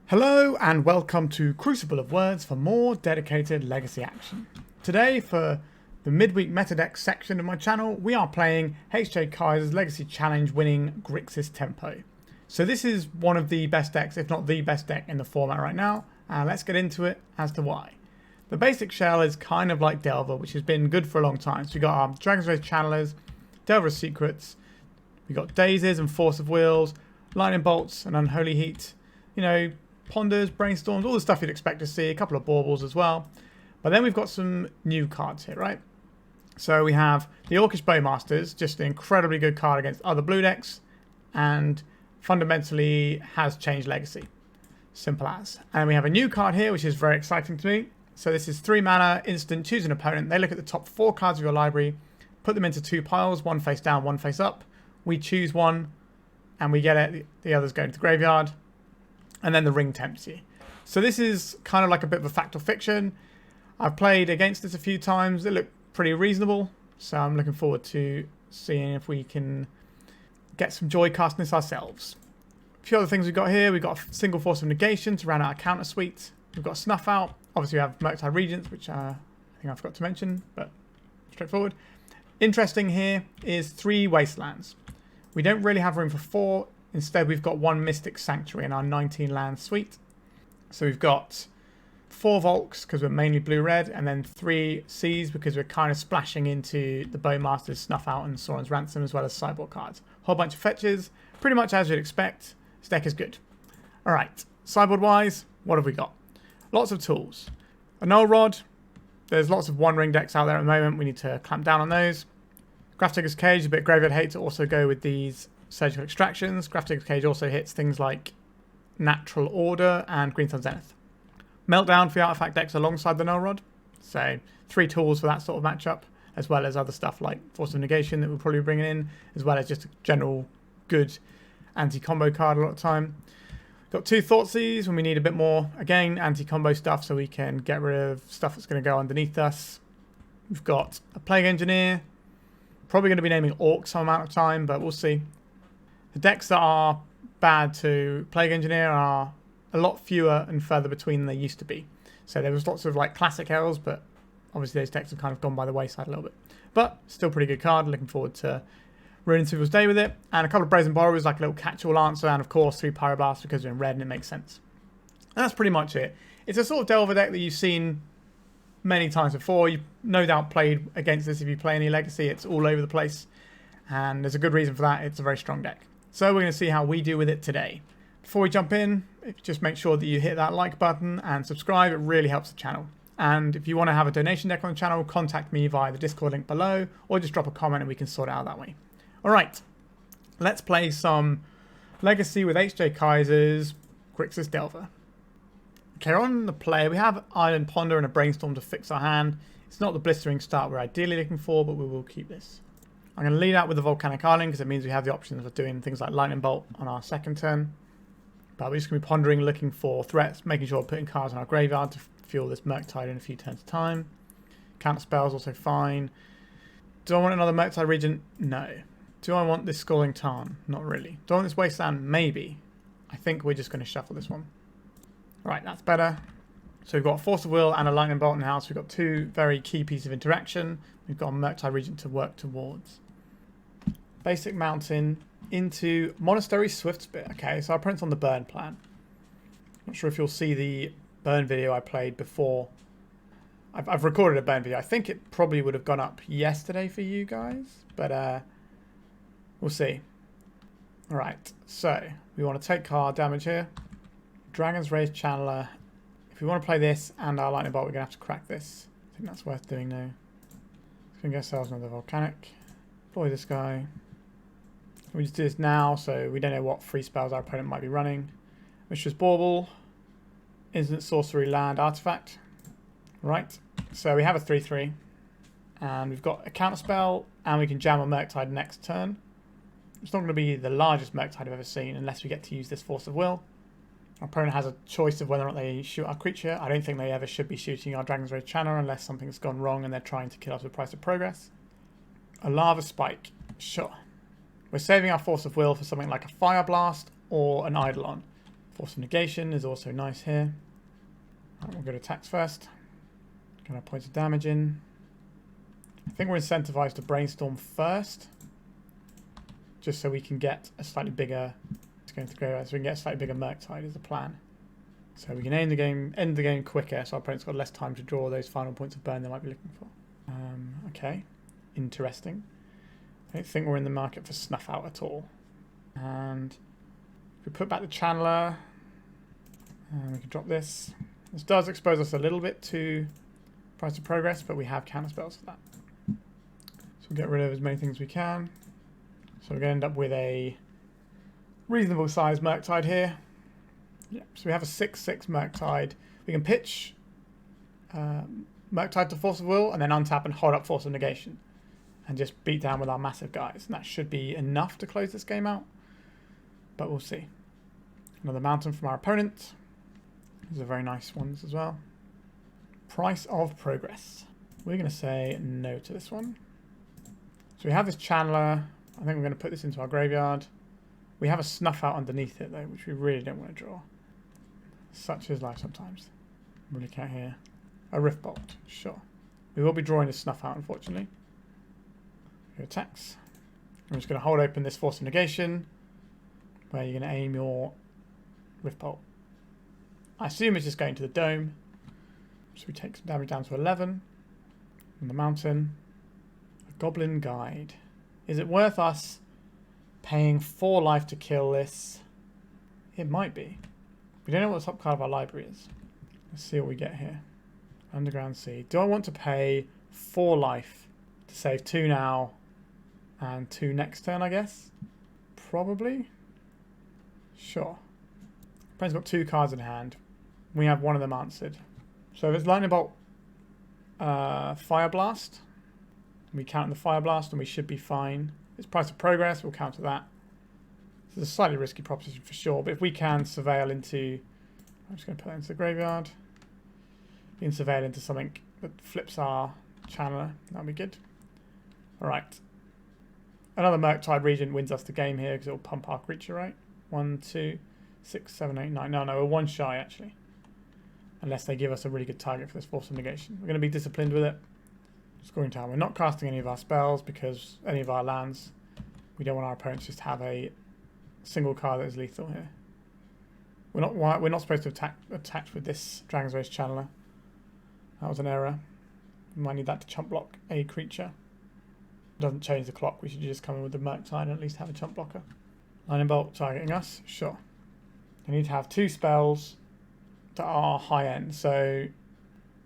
Hello and welcome to Crucible of Words for more dedicated legacy action. Today for the midweek meta deck section of my channel we are playing HJ Kaiser's Legacy Challenge winning GRIXIS Tempo. So this is one of the best decks, if not the best deck in the format right now, and let's get into it as to why. The basic shell is kind of like Delver, which has been good for a long time. So we got our Dragon's Rage Channelers, Delver's Secrets, we got Dazes and Force of Wills, Lightning Bolts and Unholy Heat, you know, Ponders, Brainstorms, all the stuff you'd expect to see, a couple of Baubles as well. But then we've got some new cards here, right? So we have the Orcish Bowmasters, just an incredibly good card against other blue decks, and fundamentally has changed Legacy. Simple as. And we have a new card here, which is very exciting to me. So this is 3 mana, instant, choose an opponent. They look at the top 4 cards of your library, put them into 2 piles, one face down, one face up. We choose one, and we get it. The others go into the graveyard. And then the ring tempts you. So this is kind of like a bit of a fact or fiction. I've played against this a few times. They look pretty reasonable. So I'm looking forward to seeing if we can get some joy casting this ourselves. A few other things we've got here. We've got a single Force of Negation to round out our counter suite. We've got Snuff Out. Obviously we have Murktide Regent, which I think I forgot to mention, but straightforward. Interesting here is 3 Wastelands. We don't really have room for 4. Instead, we've got 1 Mystic Sanctuary in our 19 land suite. So we've got 4 Volks because we're mainly blue-red, and then 3 Seas because we're kind of splashing into the Bowmasters, Snuff Out, and Sauron's Ransom, as well as sideboard cards. Whole bunch of fetches, pretty much as you'd expect. This deck is good. All right, sideboard-wise, what have we got? Lots of tools. A Null Rod. There's lots of one-ring decks out there at the moment. We need to clamp down on those. Grafdigger's Cage, a bit graveyard hate to also go with these surgical extractions. Grafdigger's Cage also hits things like Natural Order and Green Sun Zenith. Meltdown for the artifact decks alongside the Null Rod. So 3 tools for that sort of matchup, as well as other stuff like Force of Negation that we'll probably be bringing in, as well as just a general good anti-combo card a lot of time. Got 2 Thoughtseize when we need a bit more, again, anti-combo stuff so we can get rid of stuff that's going to go underneath us. We've got a Plague Engineer. Probably going to be naming Orc some amount of time, but we'll see. The decks that are bad to Plague Engineer are a lot fewer and further between than they used to be. So there was lots of like classic elves, but obviously those decks have kind of gone by the wayside a little bit. But still pretty good card. Looking forward to ruining people's day with it. And a couple of Brazen Borrowers, like a little catch-all answer, and of course 3 Pyroblast because we're in red and it makes sense. And that's pretty much it. It's a sort of Delver deck that you've seen many times before. You've no doubt played against this if you play any Legacy. It's all over the place. And there's a good reason for that. It's a very strong deck. So we're going to see how we do with it today. Before we jump in, just make sure that you hit that like button and subscribe. It really helps the channel. And if you want to have a donation deck on the channel, contact me via the Discord link below, or just drop a comment and we can sort it out that way. All right, let's play some Legacy with HJ Kaiser's GRIXIS Delver. Okay, on the play, we have Island Ponder and a Brainstorm to fix our hand. It's not the blistering start we're ideally looking for, but we will keep this. I'm going to lead out with the Volcanic Island because it means we have the options of doing things like Lightning Bolt on our second turn. But we're just going to be pondering, looking for threats, making sure we're putting cards in our graveyard to fuel this Murktide in a few turns of time. Counter spells also fine. Do I want another Murktide Regent? No. Do I want this Scalding Tarn? Not really. Do I want this Wasteland? Maybe. I think we're just going to shuffle this one. Right, that's better. So we've got a Force of Will and a Lightning Bolt in the house. We've got 2 very key pieces of interaction. We've got a Murktide Regent to work towards. Basic Mountain into Monastery Swiftspit. Okay, so our opponent's on the burn plan. Not sure if you'll see the burn video I played before. I've recorded a burn video. I think it probably would have gone up yesterday for you guys, but we'll see. All right, so we want to take card damage here. Dragon's Rage Channeler. If we want to play this and our Lightning Bolt, we're going to have to crack this. I think that's worth doing now. So we can get ourselves another Volcanic. Deploy this guy. We just do this now, so we don't know what free spells our opponent might be running. Mishra's Bauble. Instant Sorcery Land Artifact. Right, so we have a 3/3. And we've got a counter spell, and we can jam a Murktide next turn. It's not going to be the largest Murktide I've ever seen unless we get to use this Force of Will. Our opponent has a choice of whether or not they shoot our creature. I don't think they ever should be shooting our Dragon's Rage Channeler unless something's gone wrong and they're trying to kill us with Price of Progress. A Lava Spike. Sure. We're saving our Force of Will for something like a Pyroblast or an Eidolon. Force of Negation is also nice here. Right, we'll go to attacks first. Get our points of damage in. I think we're incentivized to Brainstorm first, just so we can get a slightly bigger. It's going to go so we can get a slightly bigger Murktide is the plan. So we can end the game quicker, so our opponent's got less time to draw those final points of burn they might be looking for. Okay, interesting. I don't think we're in the market for Snuff Out at all. And if we put back the Channeler, and we can drop this. This does expose us a little bit to Price of Progress, but we have counter spells for that. So we'll get rid of as many things as we can. So we're going to end up with a reasonable sized Murktide here. Yeah, so we have a 6/6 Murktide. We can pitch Murktide to Force of Will and then untap and hold up Force of Negation and just beat down with our massive guys. And that should be enough to close this game out, but we'll see. Another mountain from our opponent. These are very nice ones as well. Price of Progress. We're going to say no to this one. So we have this Channeler. I think we're going to put this into our graveyard. We have a Snuff Out underneath it though, which we really don't want to draw. Such is life sometimes. We'll look at here. A Rift Bolt, sure. We will be drawing a Snuff Out, unfortunately. Your attacks. I'm just going to hold open this Force of Negation, where you're going to aim your Rift Bolt. I assume it's just going to the dome. So we take some damage down to 11. On the mountain. A Goblin Guide. Is it worth us paying 4 life to kill this? It might be. We don't know what the top card of our library is. Let's see what we get here. Underground Sea. Do I want to pay 4 life to save 2 now and 2 next turn, I guess? Probably. Sure. Opponent's got 2 cards in hand. We have one of them answered. So if it's Lightning Bolt, Pyroblast, we counter the Pyroblast and we should be fine. It's Price of Progress, we'll counter that. So it's a slightly risky proposition for sure, but if we can surveil into... I'm just going to put that into the graveyard. We can surveil into something that flips our Channeler. That'll be good. Alright. Another Murktide Regent wins us the game here because it'll pump our creature, right? 1, 2, 6, 7, 8, 9. No, we're 1 shy actually. Unless they give us a really good target for this Force of Negation. We're going to be disciplined with it. Scoring Tower. We're not casting any of our spells because any of our lands. We don't want our opponents just to have a single card that is lethal here. We're not supposed to attack with this Dragon's Race Channeler. That was an error. We might need that to chump block a creature. It doesn't change the clock. We should just come in with the Murktide and at least have a chump blocker. Lightning Bolt targeting us. Sure. I need to have 2 spells that are high end. So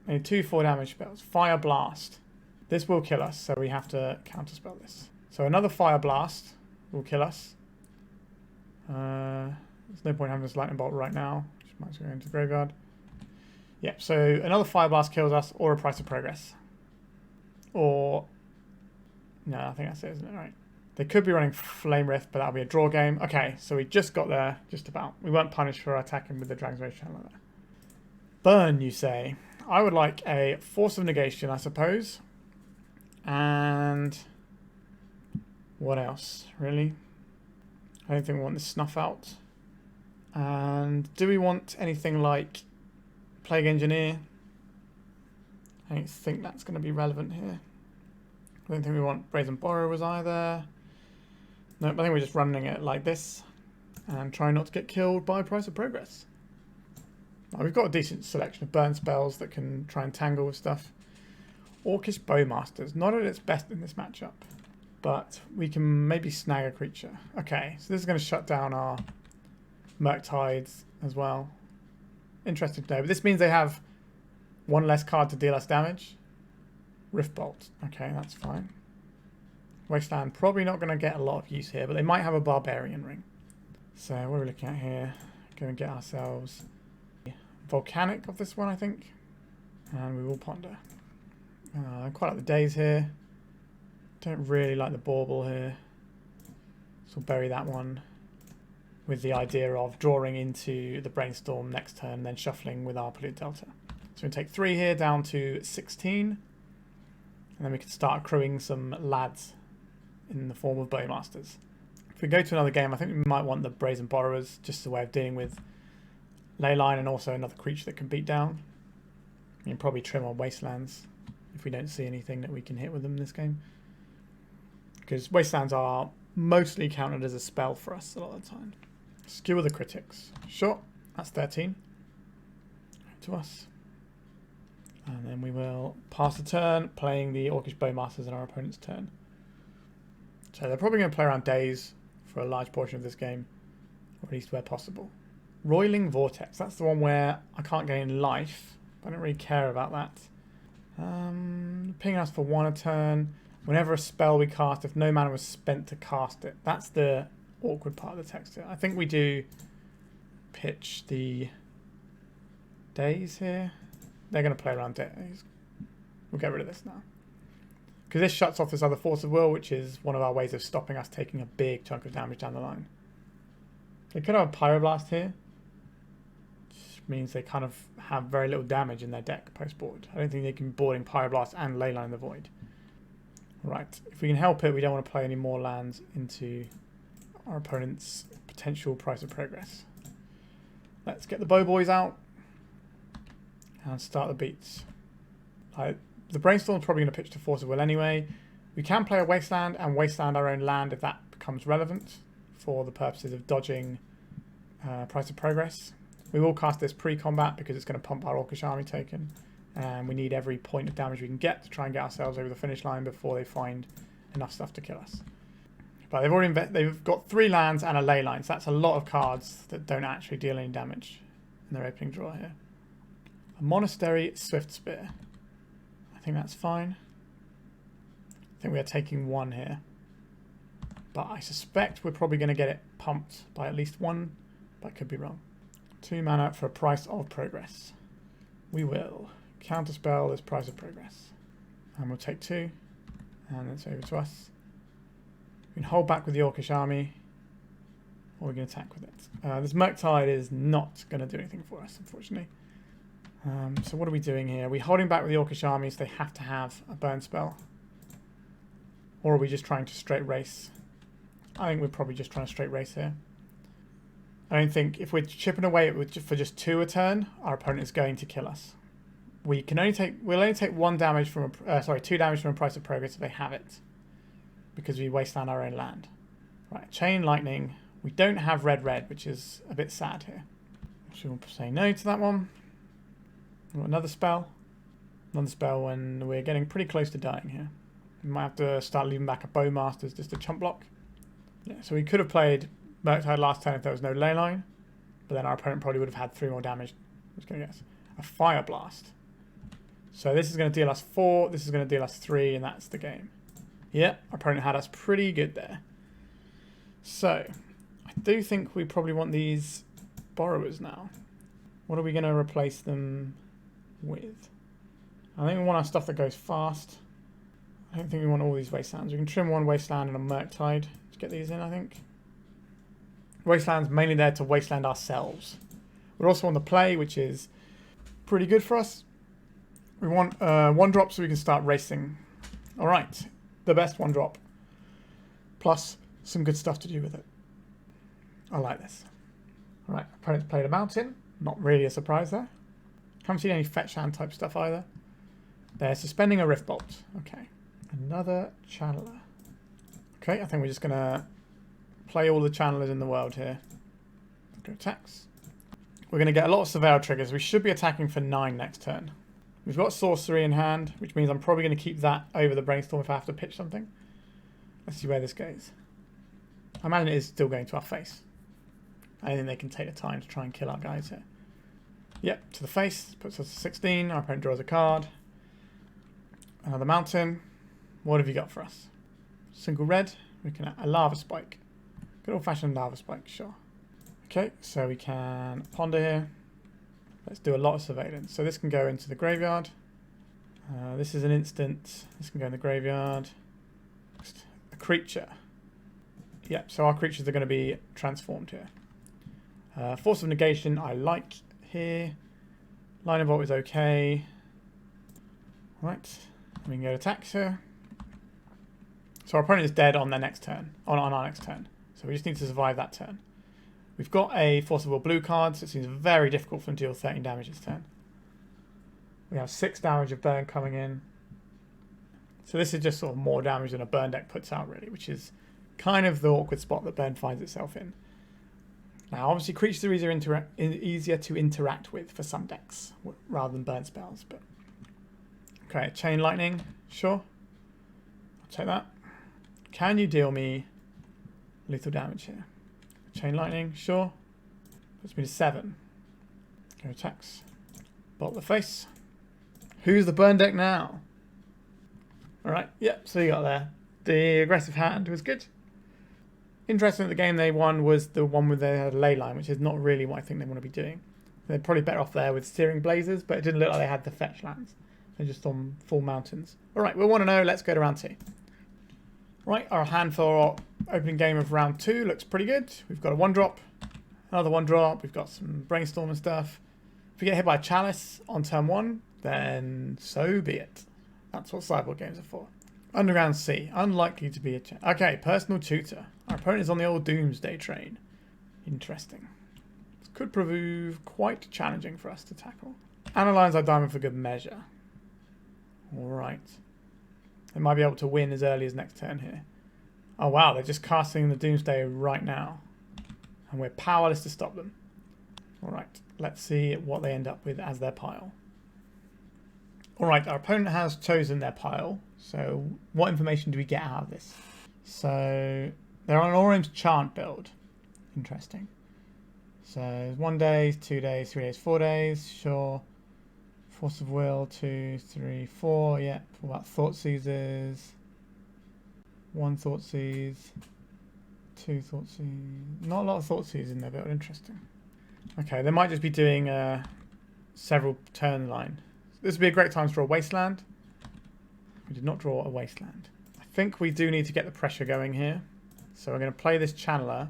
I need 2 4 damage spells. Fire Blast. This will kill us, so we have to counterspell this. So another Fire Blast will kill us. There's no point having this Lightning Bolt right now. Just might as well go into the graveyard. Yep, so another Fire Blast kills us, or a Price of Progress. Or... no, I think that's it, isn't it? Right. They could be running Flame Rift, but that'll be a draw game. Okay, so we just got there, just about. We weren't punished for attacking with the Dragon's Race Channeler there. Burn, you say? I would like a Force of Negation, I suppose. And... what else, really? I don't think we want the Snuff Out. And do we want anything like Plague Engineer? I don't think that's going to be relevant here. I don't think we want Brazen Borrower either. Nope, I think we're just running it like this and trying not to get killed by Price of Progress. Now, we've got a decent selection of burn spells that can try and tangle with stuff. Orcish Bowmasters, not at its best in this matchup, but we can maybe snag a creature. Okay, so this is going to shut down our Murktides as well. Interesting to know, but this means they have 1 less card to deal us damage. Rift Bolt, okay, that's fine. Wasteland, probably not going to get a lot of use here, but they might have a Barbarian Ring. So what are we looking at here? Going to get ourselves Volcanic of this one, I think. And we will ponder. I quite like the Daze here. Don't really like the Bauble here. So we'll bury that one with the idea of drawing into the Brainstorm next turn, then shuffling with our Polluted Delta. So we take 3 here down to 16. And then we can start accruing some lads in the form of Bowmasters. If we go to another game, I think we might want the Brazen Borrowers, just as a way of dealing with Leyline and also another creature that can beat down. You can probably trim on Wastelands if we don't see anything that we can hit with them in this game. Because Wastelands are mostly counted as a spell for us a lot of the time. Skewer the critics. Sure, that's 13 to us. And then we will pass the turn, playing the Orcish Bowmasters in our opponent's turn. So they're probably going to play around Daze for a large portion of this game, or at least where possible. Roiling Vortex, that's the one where I can't gain life. I don't really care about that. Ping us for 1 a turn. Whenever a spell we cast, if no mana was spent to cast it. That's the awkward part of the text here. I think we do pitch the Daze here. They're going to play around Daze. We'll get rid of this now. Because this shuts off this other Force of Will, which is one of our ways of stopping us taking a big chunk of damage down the line. They could have a Pyroblast here. Which means they kind of have very little damage in their deck post-board. I don't think they can be boarding Pyroblast and Leyline the Void. Right, if we can help it, we don't want to play any more lands into our opponent's potential price of progress. Let's get the bow boys out and start the beats. The Brainstorm is probably going to pitch to Force of Will anyway. We can play a Wasteland and Wasteland our own land if that becomes relevant for the purposes of dodging price of progress. We will cast this pre-combat because it's going to pump our Orcish army token. And we need every point of damage we can get to try and get ourselves over the finish line before they find enough stuff to kill us. But they've got 3 lands and a Leyline, so that's a lot of cards that don't actually deal any damage in their opening draw here. A Monastery Swift Spear. I think that's fine. I think we are taking 1 here. But I suspect we're probably going to get it pumped by at least 1, but I could be wrong. 2 mana for a price of progress. We will counterspell this price of progress. And we'll take 2. And it's over to us. We can hold back with the Orcish army. Or we can attack with it. This Murktide is not going to do anything for us, unfortunately. So what are we doing here? Are we holding back with the Orcish armies? They have to have a burn spell. Or are we just trying to straight race? I think we're probably just trying to straight race here. I don't think if we're chipping away for just 2 a turn, our opponent is going to kill us. We'll only take 2 damage from a price of progress if they have it, because we wasteland our own land. Right, Chain Lightning. We don't have red, which is a bit sad here. So we'll say no to that one. Another spell. Another spell when we're getting pretty close to dying here. We might have to start leaving back a Bowmasters just to chump block. Yeah, so we could have played Murktide last turn if there was no Leyline, but then our opponent probably would have had 3 more damage. I was going to guess. A Pyroblast. So this is going to deal us 4, this is going to deal us 3, and that's the game. Yeah, our opponent had us pretty good there. So, I do think we probably want these Borrowers now. What are we going to replace them with? I think we want our stuff that goes fast. I don't think we want all these Wastelands. We can trim 1 Wasteland and a Murktide to get these in, I think. Wasteland's mainly there to Wasteland ourselves. We're also on the play, which is pretty good for us. We want 1-drop so we can start racing. Alright, the best 1-drop. Plus some good stuff to do with it. I like this. Alright, opponent's played a Mountain. Not really a surprise there. Haven't seen any fetch hand type stuff either. They're suspending a Rift Bolt. Okay. Another Channeler. Okay, I think we're just going to play all the Channelers in the world here. Go attacks. We're going to get a lot of Surveil triggers. We should be attacking for 9 next turn. We've got Sorcery in hand, which means I'm probably going to keep that over the Brainstorm if I have to pitch something. Let's see where this goes. I imagine it is still going to our face. I don't think they can take the time to try and kill our guys here. Yep, to the face. Puts us to 16. Our opponent draws a card. Another Mountain. What have you got for us? Single red. We can a Lava Spike. Good old-fashioned Lava Spike, sure. Okay, so we can ponder here. Let's do a lot of surveillance. So this can go into the graveyard. This is an instant. This can go in the graveyard. Next, a creature. Yep, so our creatures are going to be transformed here. Force of Negation I like here. Line of Vault is okay. Right, we can go attacks here. So our opponent is dead on their next turn. On our next turn. So we just need to survive that turn. We've got a Force of Will blue card, so it seems very difficult for them to deal 13 damage this turn. We have 6 damage of burn coming in. So this is just sort of more damage than a burn deck puts out, really, which is kind of the awkward spot that burn finds itself in. Now, obviously, creatures are easier to interact with for some decks, rather than burn spells. But okay, Chain Lightning, sure. I'll take that. Can you deal me lethal damage here? Chain Lightning, sure. Puts me to 7. Go attacks. Bolt the face. Who's the burn deck now? Alright, yep, so you got there. The aggressive hand was good. Interesting that the game they won was the one where they had a ley line, which is not really what I think they want to be doing. They're probably better off there with Searing Blazes, but it didn't look like they had the fetch lands. They're just on full mountains. Alright, we want to know. Let's go to round 2. Right, our hand for opening game of round 2 looks pretty good. We've got a 1-drop, another 1-drop. We've got some Brainstorm and stuff. If we get hit by a Chalice on turn 1, then so be it. That's what sideboard games are for. Underground Sea, unlikely to be a okay, Personal Tutor. Our opponent is on the old Doomsday train. Interesting. This could prove quite challenging for us to tackle. Analyze our diamond for good measure. Alright. They might be able to win as early as next turn here. Oh wow, they're just casting the Doomsday right now. And we're powerless to stop them. Alright, let's see what they end up with as their pile. Alright, our opponent has chosen their pile. So what information do we get out of this? So they're on an Orim's Chant build. Interesting. So 1 day, 2 days, 3 days, 4 days. Sure. Force of Will, 2, 3, 4. Yep. What about Thoughtseizes? 1 Thoughtseize. 2 Thoughtseize. Not a lot of Thoughtseize in their build. Interesting. Okay, they might just be doing several turn line. This would be a great time to draw a Wasteland. We did not draw a Wasteland. I think we do need to get the pressure going here. So we're going to play this Channeler.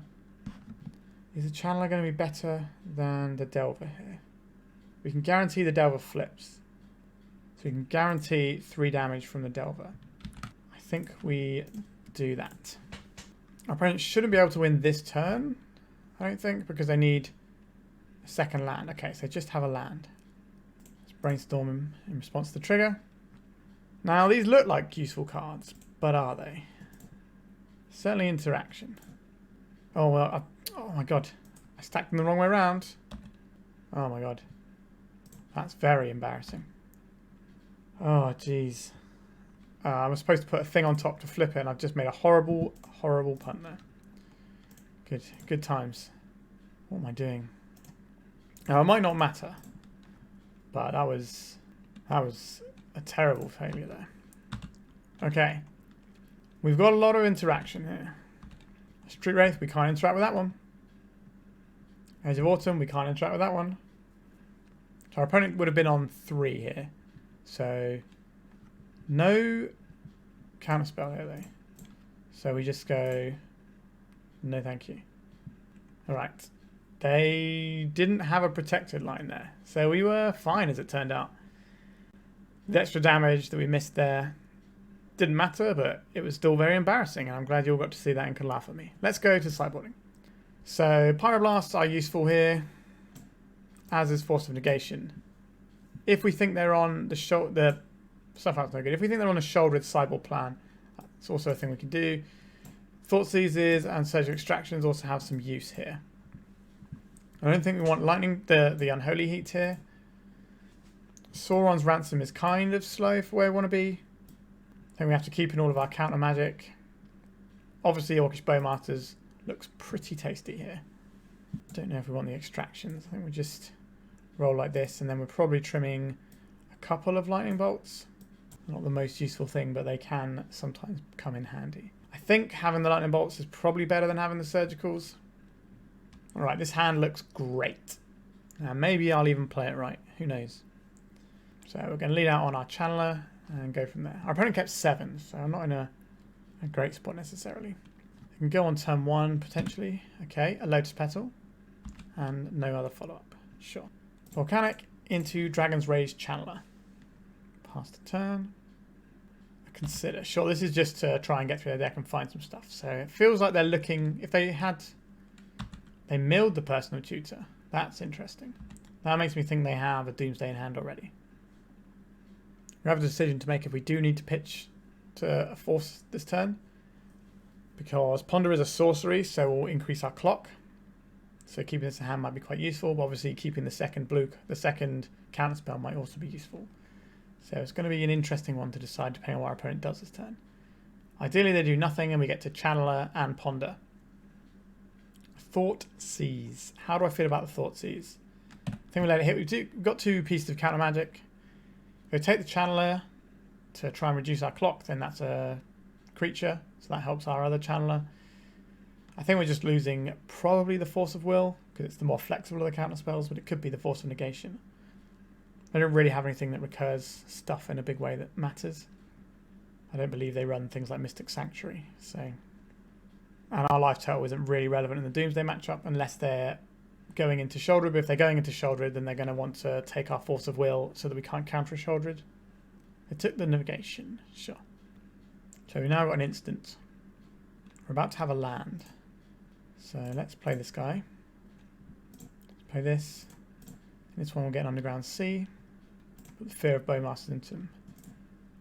Is the Channeler going to be better than the Delver here? We can guarantee the Delver flips. So we can guarantee 3 damage from the Delver. I think we do that. Our opponent shouldn't be able to win this turn, I don't think, because they need a second land. Okay, so they just have a land. Brainstorm in response to the trigger. Now these look like useful cards, but are they? Certainly interaction. Oh well, oh my god. I stacked them the wrong way around. Oh my god. That's very embarrassing. Oh jeez. I was supposed to put a thing on top to flip it and I've just made a horrible, horrible punt there. Good times. What am I doing? Now it might not matter. But that was a terrible failure there. Okay. We've got a lot of interaction here. Street Wraith, we can't interact with that one. Edge of Autumn, we can't interact with that one. So our opponent would have been on 3 here. So no counterspell here though. So we just go, no thank you. Alright. They didn't have a protected line there. So we were fine as it turned out. The extra damage that we missed there didn't matter, but it was still very embarrassing. And I'm glad you all got to see that and can laugh at me. Let's go to sideboarding. So Pyroblasts are useful here, as is Force of Negation. If we think they're on the shoulder, Snuff Out's no good. If we think they're on a shoulder with sideboard plan, that's also a thing we can do. Thoughtseizes and Surgical Extractions also have some use here. I don't think we want lightning, the Unholy Heat here. Sauron's Ransom is kind of slow for where we want to be. I think we have to keep in all of our counter magic. Obviously, Orcish Bowmasters looks pretty tasty here. Don't know if we want the extractions. I think we just roll like this, and then we're probably trimming a couple of lightning bolts. Not the most useful thing, but they can sometimes come in handy. I think having the lightning bolts is probably better than having the surgicals. Alright, this hand looks great. Now maybe I'll even play it right. Who knows? So we're going to lead out on our Channeler and go from there. Our opponent kept 7, so I'm not in a great spot necessarily. I can go on turn 1 potentially. Okay, a Lotus Petal. And no other follow-up. Sure. Volcanic into Dragon's Rage Channeler. Pass the turn. consider. Sure, this is just to try and get through their deck and find some stuff. So it feels like they're looking, if they milled the personal tutor. That's interesting. That makes me think they have a Doomsday in hand already. We have a decision to make if we do need to pitch to force this turn. Because Ponder is a sorcery, so we'll increase our clock. So keeping this in hand might be quite useful, but obviously keeping the second counterspell might also be useful. So it's going to be an interesting one to decide depending on what our opponent does this turn. Ideally they do nothing and we get to Channeler and Ponder. Thoughtseize. How do I feel about the Thoughtseize? I think we let it hit. We've got 2 pieces of counter magic. If we take the Channeler to try and reduce our clock, then that's a creature, so that helps our other Channeler. I think we're just losing probably the Force of Will, because it's the more flexible of the counter spells, but it could be the Force of Negation. They don't really have anything that recurs stuff in a big way that matters. I don't believe they run things like Mystic Sanctuary, so... And our life total isn't really relevant in the Doomsday matchup unless they're going into Shouldered. But if they're going into Shouldered, then they're going to want to take our Force of Will so that we can't counter a Shouldered. They took the Negation, sure. So we've now got an instant. We're about to have a land. So let's play this guy. Let's play this. This one will get an Underground Sea. Put the Fear of Bowmasters into him.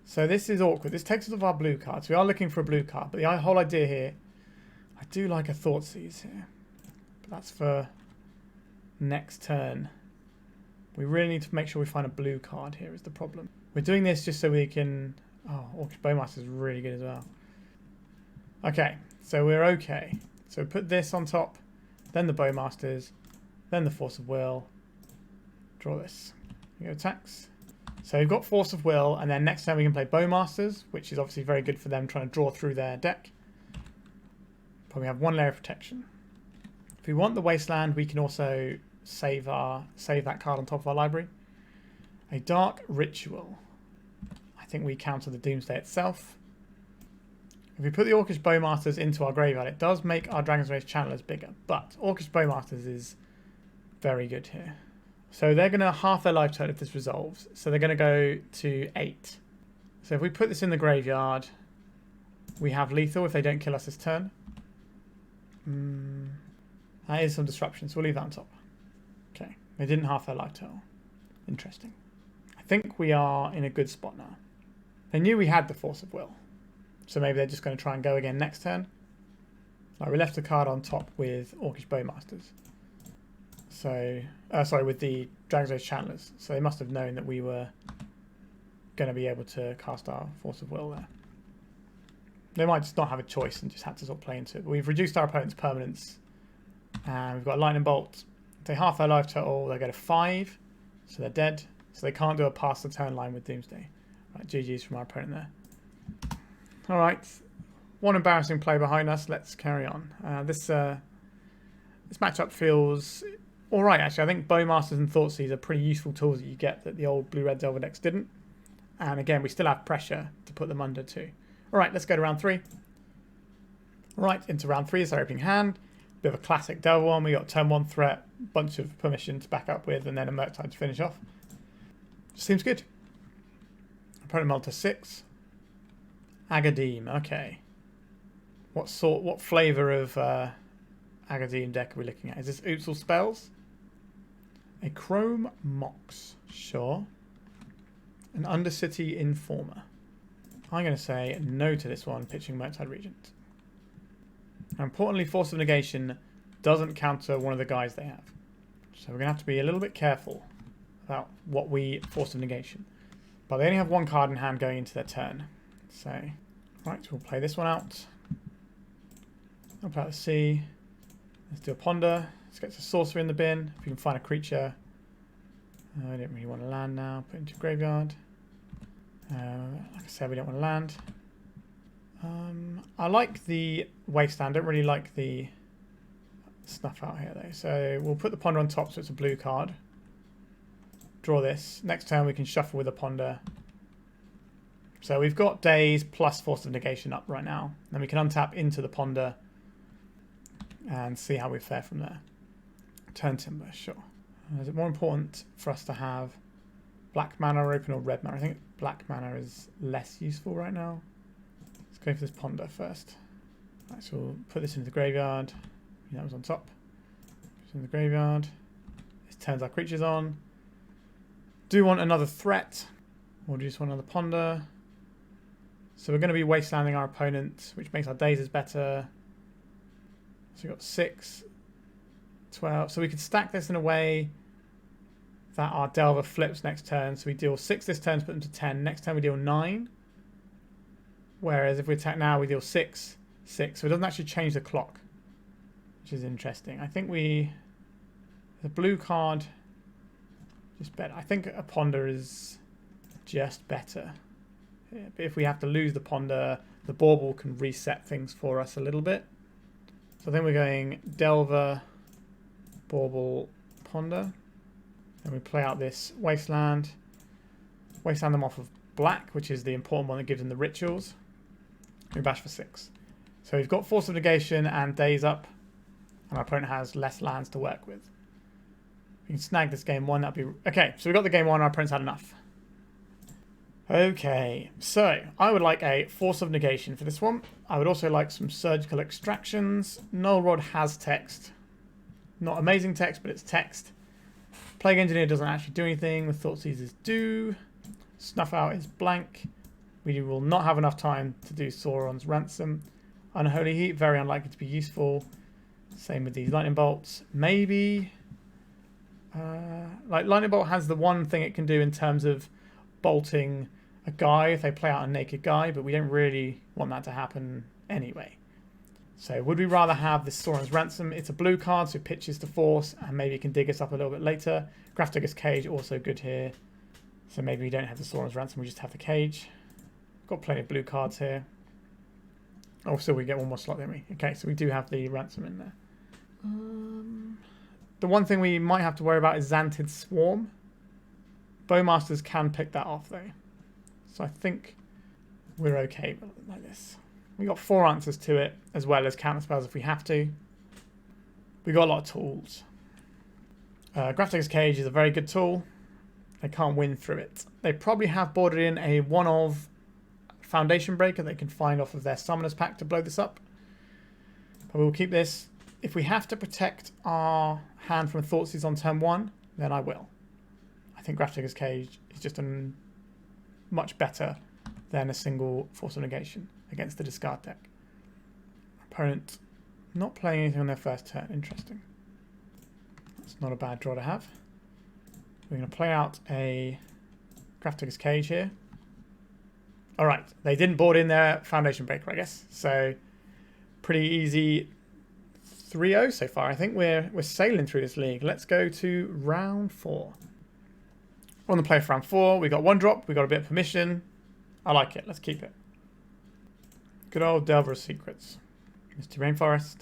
So this is awkward. This takes us off our blue cards. We are looking for a blue card, but the whole idea here... I do like a Thoughtseize here, but that's for next turn. We really need to make sure we find a blue card here is the problem. We're doing this just so we can... Oh, Orcish Bowmasters is really good as well. Okay, so we're okay. So put this on top, then the Bowmasters, then the Force of Will. Draw this. We go attacks. So we've got Force of Will, and then next turn we can play Bowmasters, which is obviously very good for them trying to draw through their deck. Probably have 1 layer of protection. If we want the Wasteland, we can also save that card on top of our library. A Dark Ritual. I think we counter the Doomsday itself. If we put the Orcish Bowmasters into our graveyard, it does make our Dragon's Rage Channelers bigger, but Orcish Bowmasters is very good here. So they're going to half their life total if this resolves. So they're going to go to 8. So if we put this in the graveyard, we have lethal if they don't kill us this turn. That is some disruption, so we'll leave that on top. Okay, they didn't half their life total. Interesting. I think we are in a good spot now. They knew we had the Force of Will, so maybe they're just going to try and go again next turn. Right, we left a card on top with Orcish Bowmasters. So, sorry, with the Dragon's Rage Channelers. So they must have known that we were going to be able to cast our Force of Will there. They might just not have a choice and just had to sort of play into it. But we've reduced our opponent's permanence. And we've got a Lightning Bolt. If they half their life total, they go to 5. So they're dead. So they can't do a pass the turn line with Doomsday. Right, GG's from our opponent there. Alright. 1 embarrassing play behind us. Let's carry on. This matchup feels alright, actually. I think Bowmasters and Thoughtseize are pretty useful tools that you get that the old Blue-Red Delver decks didn't. And again, we still have pressure to put them under too. Alright, let's go to round 3. Right, into round 3 is our opening hand. Bit of a classic Delver one. We got turn 1 threat, bunch of permission to back up with, and then a Murktide to finish off. Seems good. Opponent mulled to 6. Agadeem, okay. What flavour of Agadeem deck are we looking at? Is this Utzel Spells? A Chrome Mox, sure. An Undercity Informer. I'm going to say no to this one, pitching Murktide Regent. Now, importantly, Force of Negation doesn't counter one of the guys they have. So we're going to have to be a little bit careful about what we Force of Negation. But they only have 1 card in hand going into their turn. So, right, we'll play this one out. I'll play out the sea. Let's do a Ponder. Let's get a Sorcery in the bin. If we can find a creature. I don't really want to land now. Put it into graveyard. Like I said, we don't want to land. I like the Wasteland. I don't really like the Snuff Out here, though. So we'll put the Ponder on top so it's a blue card. Draw this. Next turn we can shuffle with a Ponder. So we've got Daze plus Force of Negation up right now. Then we can untap into the Ponder and see how we fare from there. Turn Timber, sure. Is it more important for us to have black mana open or red mana? I think black mana is less useful right now. Let's go for this ponder first. Right, so we'll put this into the graveyard. That was on top. Put it in the graveyard. This turns our creatures on. Do want another threat, or do you just want another ponder? So we're going to be wastelanding our opponent, which makes our dazes better. So we've got 6, 12. So we could stack this in a way that our Delver flips next turn. So we deal 6 this turn to put them to 10. Next turn we deal 9. Whereas if we attack now, we deal 6, 6. So it doesn't actually change the clock, which is interesting. I think the blue card just better. I think a ponder is just better. Yeah, but if we have to lose the ponder, the bauble can reset things for us a little bit. So I think we're going Delver, bauble, ponder. And we play out this Wasteland. Wasteland them off of black, which is the important one that gives them the rituals. We bash for 6. So we've got Force of Negation and Daze up. And our opponent has less lands to work with. We can snag this game 1. That'd be... Okay, so we've got the game 1. Our opponent's had enough. Okay, so I would like a Force of Negation for this one. I would also like some Surgical Extractions. Null Rod has text. Not amazing text, but it's text. Plague Engineer doesn't actually do anything. The Thoughtseizes do. Snuff Out is blank. We will not have enough time to do Sauron's Ransom. Unholy Heat, very unlikely to be useful. Same with these Lightning Bolts. Maybe... like Lightning Bolt has the one thing it can do in terms of bolting a guy if they play out a naked guy, but we don't really want that to happen anyway. So would we rather have this Sauron's Ransom? It's a blue card, so it pitches to Force, and maybe it can dig us up a little bit later. Grafdigger's Cage, also good here. So maybe we don't have the Sauron's Ransom, we just have the Cage. Got plenty of blue cards here. Oh, so we get one more slot, don't we? Okay, so we do have the Ransom in there. The one thing we might have to worry about is Xantid Swarm. Bowmasters can pick that off, though. So I think we're okay like this. We got 4 answers to it, as well as counter spells if we have to. We got a lot of tools. Grafdigger's Cage is a very good tool. They can't win through it. They probably have boarded in a one-of Foundation Breaker they can find off of their Summoner's Pack to blow this up. But we'll keep this. If we have to protect our hand from Thoughtseize on turn 1, then I will. I think Grafdigger's Cage is just much better than a single Force of Negation against the discard deck. Opponent not playing anything on their first turn. Interesting. That's not a bad draw to have. We're going to play out a Grafdigger's Cage here. Alright, they didn't board in their Foundation Breaker, I guess. So, pretty easy 3-0 so far. I think we're sailing through this league. Let's go to round 4. On the play for round 4, we got 1 drop, we got a bit of permission. I like it, let's keep it. Good old Delver of Secrets. Mr. Rainforest.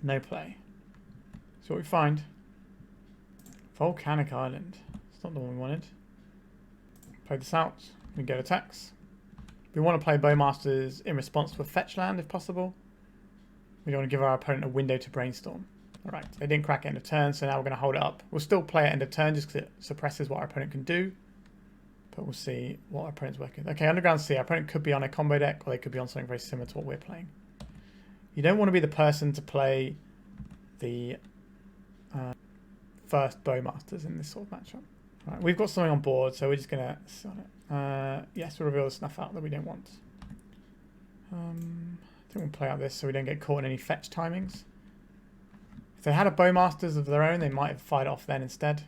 No play. So what we find. Volcanic Island. It's not the one we wanted. Play this out. We go attacks. We want to play Bowmasters in response to a fetch land if possible. We don't want to give our opponent a window to Brainstorm. Alright, they didn't crack end of turn, so now we're going to hold it up. We'll still play at end of turn just because it suppresses what our opponent can do. But we'll see what our opponent's working with. Okay, Underground Sea. Our opponent could be on a combo deck, or they could be on something very similar to what we're playing. You don't want to be the person to play the first Bowmasters in this sort of matchup. Right, we've got something on board, so we're just going to sit on it. Yes, we'll reveal the Snuff Out that we don't want. I think we'll play out this so we don't get caught in any fetch timings. If they had a Bowmasters of their own, they might have fired off then instead.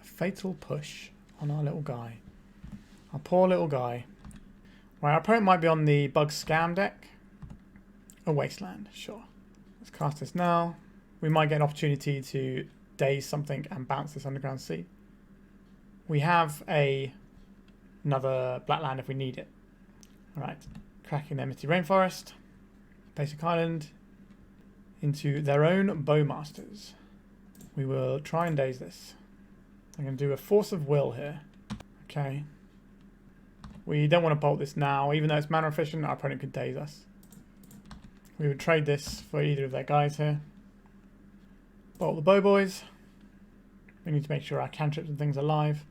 A fatal push on our little guy. Our poor little guy. Right, our opponent might be on the Bug Scam deck. A Wasteland, sure. Let's cast this now. We might get an opportunity to daze something and bounce this Underground Sea. We have another black land if we need it. Alright, cracking their Misty Rainforest. Basic Island. Into their own Bowmasters. We will try and daze this. I'm going to do a Force of Will here. Okay. We don't want to bolt this now. Even though it's mana efficient, our opponent could daze us. We would trade this for either of their guys here. Bolt the Bow Boys. We need to make sure our cantrips and things are live.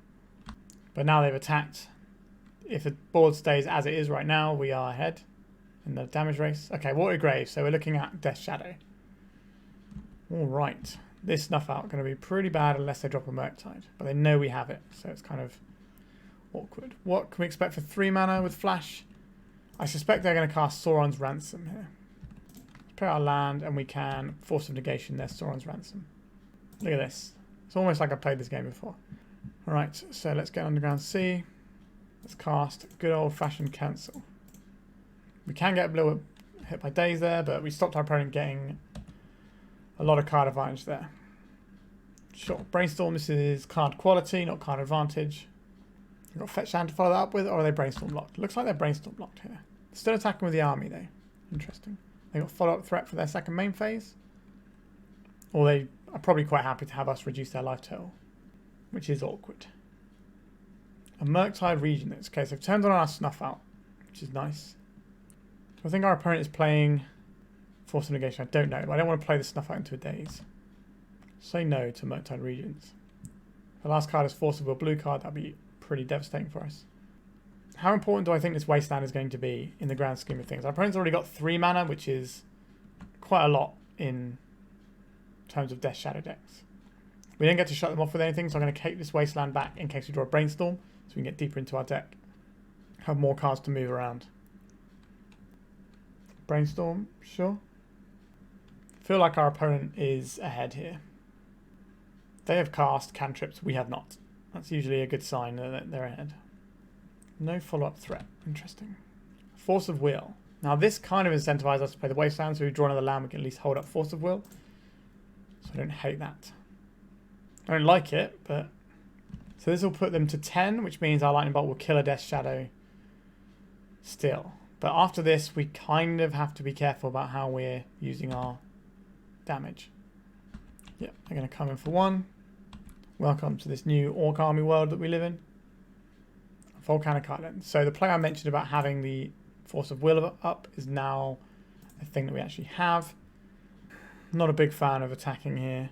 But now they've attacked. if the board stays as it is right now, we are ahead in the damage race. Okay, Water Grave, so we're looking at Death Shadow. Alright, this Snuff Out going to be pretty bad unless they drop a Murktide. But they know we have it, so it's kind of awkward. What can we expect for 3 mana with Flash? I suspect they're going to cast Sauron's Ransom here. Let's play our land and we can Force of Negation their Sauron's Ransom. Look at this. It's almost like I've played this game before. Alright, so let's get Underground Sea. Let's cast good old-fashioned Cancel. We can get a blow hit by Daze there, but we stopped our opponent getting a lot of card advantage there. Sure, Brainstorm, this is card quality, not card advantage. We've got Fetch Land to follow that up with, or are they Brainstorm locked? Looks like they're Brainstorm locked here. Still attacking with the army though. Interesting. They got follow-up threat for their second main phase. Or they are probably quite happy to have us reduce their life total, which is awkward. A Murktide Regent in this case. They've turned on our Snuff Out, which is nice. So I think our opponent is playing Force of Negation. I don't know, but I don't want to play the Snuff Out into a Daze. Say no to Murktide Regents. The last card is Force of Will blue card. That'd be pretty devastating for us. How important do I think this Wasteland is going to be in the grand scheme of things? Our opponent's already got 3 mana, which is quite a lot in terms of Death Shadow decks. We don't get to shut them off with anything, so I'm going to take this Wasteland back in case we draw a Brainstorm, so we can get deeper into our deck. Have more cards to move around. Brainstorm, sure. Feel like our opponent is ahead here. They have cast cantrips, we have not. That's usually a good sign that they're ahead. No follow-up threat. Interesting. Force of Will. Now this kind of incentivizes us to play the Wasteland, so if we draw another land, we can at least hold up Force of Will. So I don't hate that. I don't like it, but... So this will put them to 10, which means our Lightning Bolt will kill a Death Shadow still. But after this, we kind of have to be careful about how we're using our damage. Yep, they're going to come in for 1. Welcome to this new Orc Army world that we live in. Volcanic Island. So the play I mentioned about having the Force of Will up is now a thing that we actually have. Not a big fan of attacking here.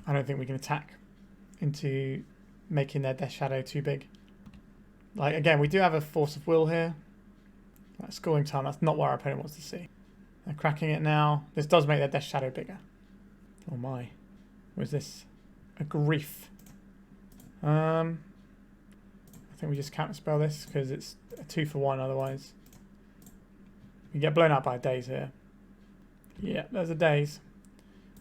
I don't think we can attack into making their Death Shadow too big. Like, again, we do have a Force of Will here. Like Scalding Tarn, that's not what our opponent wants to see. They're cracking it now. This does make their Death Shadow bigger. Oh my. What is this? A Grief. I think we just counterspell this because it's a 2-for-1 otherwise. We get blown out by a Daze here. Yeah, there's a Daze.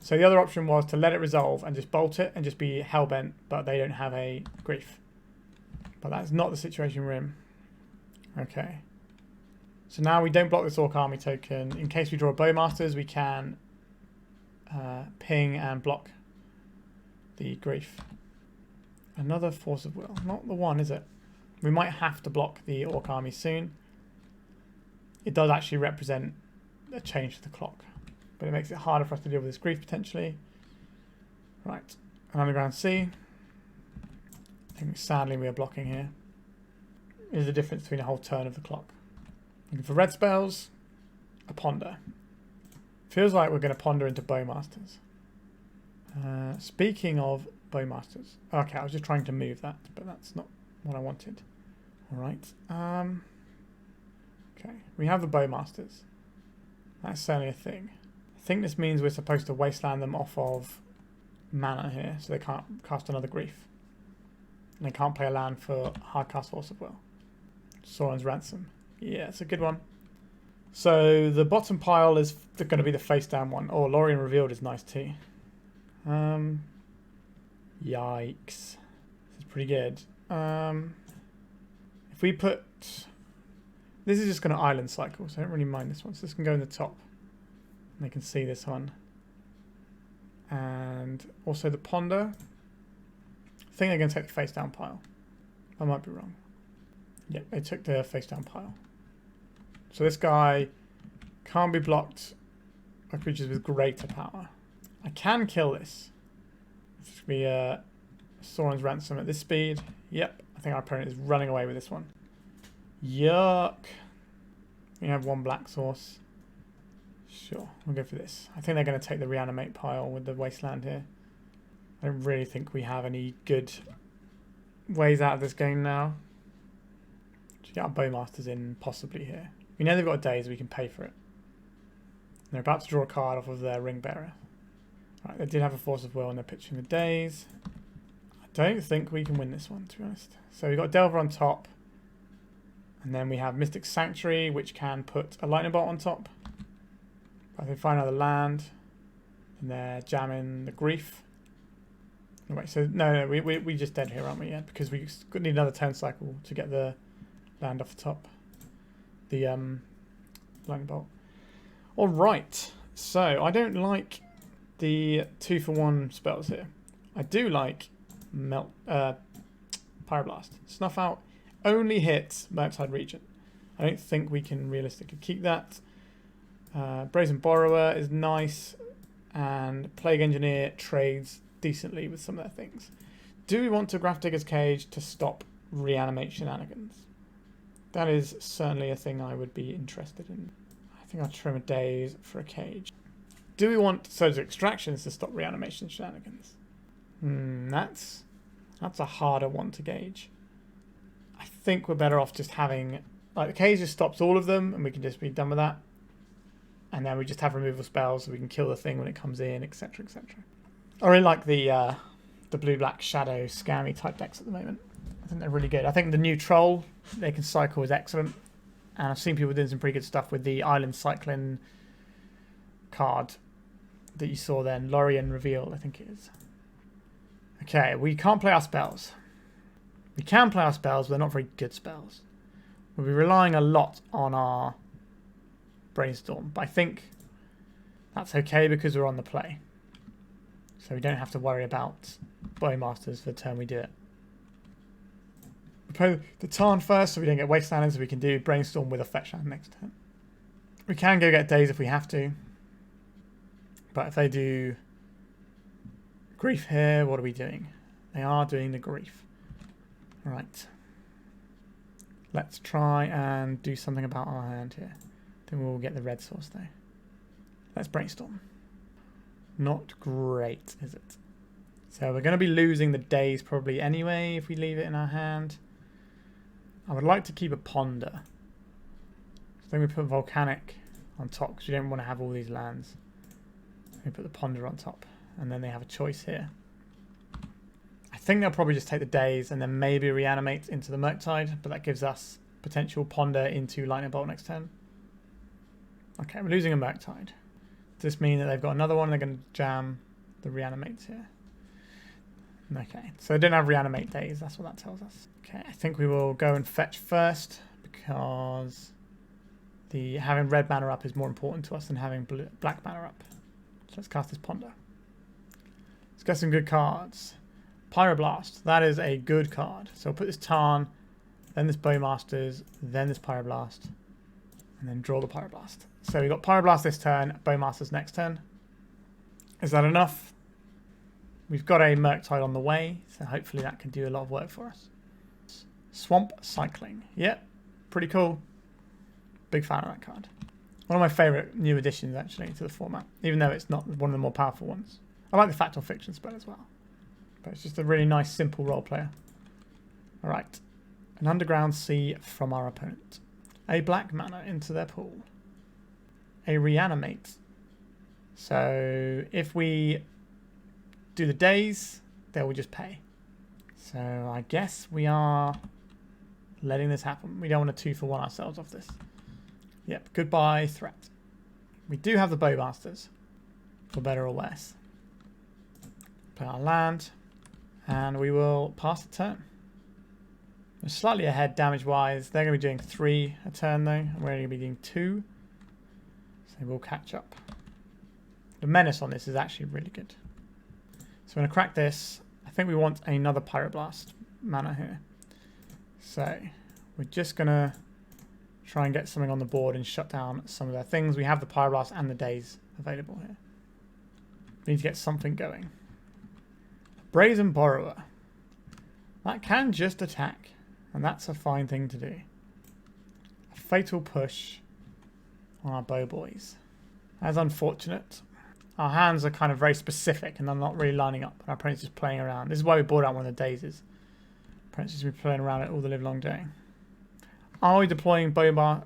So the other option was to let it resolve and just bolt it and just be hellbent, but they don't have a Grief. But that's not the situation we're in. Okay. So now we don't block this Orc Army token. In case we draw a Bowmasters, we can ping and block the Grief. Another Force of Will. Not the one, is it? We might have to block the Orc Army soon. It does actually represent a change to the clock, but it makes it harder for us to deal with this Grief potentially. Right, an Underground Sea. I think sadly we are blocking here. Is the difference between a whole turn of the clock. Looking for red spells. A Ponder. Feels like we're going to Ponder into Bowmasters. Speaking of Bowmasters. Okay, I was just trying to move that, but that's not what I wanted. Alright. Okay, we have the Bowmasters. That's certainly a thing. I think this means we're supposed to Wasteland them off of mana here, so they can't cast another Grief. And they can't play a land for hardcast Force of Will. Sauron's Ransom. Yeah, it's a good one. So the bottom pile is going to be the face down one. Oh, Lorien Revealed is nice too. Yikes. This is pretty good. If we put... This is just going to island cycle, so I don't really mind this one. So this can go in the top. And they can see this one. And also the Ponder. I think they're going to take the face down pile. I might be wrong. Yep, they took the face down pile. So this guy can't be blocked by creatures with greater power. I can kill this. This could be Sauron's Ransom at this speed. Yep, I think our opponent is running away with this one. Yuck. We have 1 black source. Sure, we'll go for this. I think they're going to take the Reanimate pile with the Wasteland here. I don't really think we have any good ways out of this game now. to get our Bowmasters in possibly here. We know they've got a Daze, we can pay for it. They're about to draw a card off of their Ring Bearer. Right, they did have a Force of Will and they're pitching the Daze. I don't think we can win this one, to be honest. So we've got Delver on top. And then we have Mystic Sanctuary, which can put a Lightning Bolt on top. But they find another land. And they're jamming the Grief. Oh, wait, so no, we just dead here, aren't we? Yeah, because we need another turn cycle to get the land off the top. The Lightning Bolt. All right, so I don't like the 2-for-1 spells here. I do like Pyroblast. Snuff Out only hits Murktide Regent. I don't think we can realistically keep that. Brazen Borrower is nice, and Plague Engineer trades decently with some of their things. Do we want to Grafdigger's Cage to stop reanimate shenanigans? That is certainly a thing I would be interested in. I think I'll trim a Daze for a cage. Do we want Surge Extractions to stop reanimation shenanigans? That's a harder one to gauge. I think we're better off just having, like, the cage just stops all of them and we can just be done with that. And then we just have removal spells so we can kill the thing when it comes in, etc, etc. I really like the blue-black shadow scammy type decks at the moment. I think they're really good. I think the new troll they can cycle is excellent. And I've seen people doing some pretty good stuff with the Island Cycling card that you saw then. Lorien Reveal, I think it is. Okay, we can't play our spells. We can play our spells, but they're not very good spells. We'll be relying a lot on our Brainstorm. But I think that's okay because we're on the play. So we don't have to worry about Bowmasters for the turn we do it. We play the Tarn first so we don't get Wasteland, so we can do Brainstorm with a fetch land next turn. We can go get Daze if we have to. But if they do Grief here, what are we doing? They are doing the Grief. Right. Let's try and do something about our hand here. Then we'll get the red source though. Let's Brainstorm. Not great, is it? So we're going to be losing the Daze probably anyway if we leave it in our hand. I would like to keep a Ponder. So then we put Volcanic on top because we don't want to have all these lands. We put the Ponder on top and then they have a choice here. I think they'll probably just take the Daze and then maybe reanimate into the Murktide, but that gives us potential Ponder into Lightning Bolt next turn. Okay, we're losing a Murktide. Does this mean that they've got another one? They're going to jam the reanimates here. Okay, so they don't have reanimate Daze. That's what that tells us. Okay, I think we will go and fetch first because having red mana up is more important to us than having black mana up. So let's cast this Ponder. Let's get some good cards. Pyroblast. That is a good card. So we'll put this Tarn, then this Bowmasters, then this Pyroblast, and then draw the Pyroblast. So we've got Pyroblast this turn, Bowmasters next turn. Is that enough? We've got a Murktide on the way, so hopefully that can do a lot of work for us. Swamp Cycling. Yep, pretty cool. Big fan of that card. One of my favourite new additions, actually, to the format, even though it's not one of the more powerful ones. I like the Factual Fiction spell as well. But it's just a really nice, simple role player. Alright. An Underground Sea from our opponent. A black mana into their pool. A Reanimate. So if we do the Daze, they will just pay. So I guess we are letting this happen. We don't want to 2-for-1 ourselves off this. Yep, goodbye threat. We do have the Bowmasters, for better or worse. Play our land, and we will pass the turn. We're slightly ahead damage-wise. They're going to be doing 3 a turn though, and we're going to be doing 2. So we'll catch up. The Menace on this is actually really good. So we're going to crack this. I think we want another Pyroblast mana here. So we're just going to try and get something on the board and shut down some of their things. We have the Pyroblast and the Daze available here. We need to get something going. Brazen Borrower. That can just attack, and that's a fine thing to do. A Fatal Push on our Bow Boys. That's unfortunate. Our hands are kind of very specific and they're not really lining up. Our opponent's just playing around. This is why we brought out one of the Dazes. Opponent's just been playing around it all the live long day. Are we deploying Borrower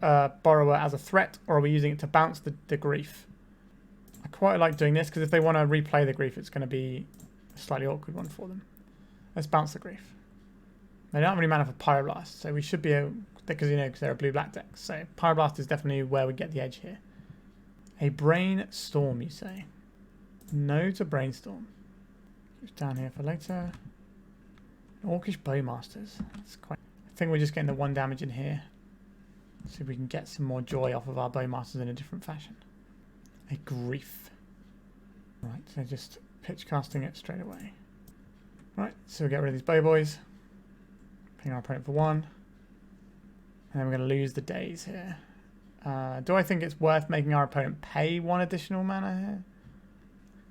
as a threat, or are we using it to bounce the Grief? I quite like doing this, because if they want to replay the Grief, it's going to be a slightly awkward one for them. Let's bounce the Grief. They don't have any mana for Pyroblast, so we should be able, because they're a blue-black deck. So Pyroblast is definitely where we get the edge here. A Brainstorm, you say? No to Brainstorm. It's down here for later. Orcish Bowmasters. That's quite. I think we're just getting the 1 damage in here. See if we can get some more joy off of our Bowmasters in a different fashion. A Grief. Right, so just pitch casting it straight away. Right, so we'll get rid of these Bow Boys. Ping our opponent for 1. And then we're going to lose the Daze here. Do I think it's worth making our opponent pay 1 additional mana here?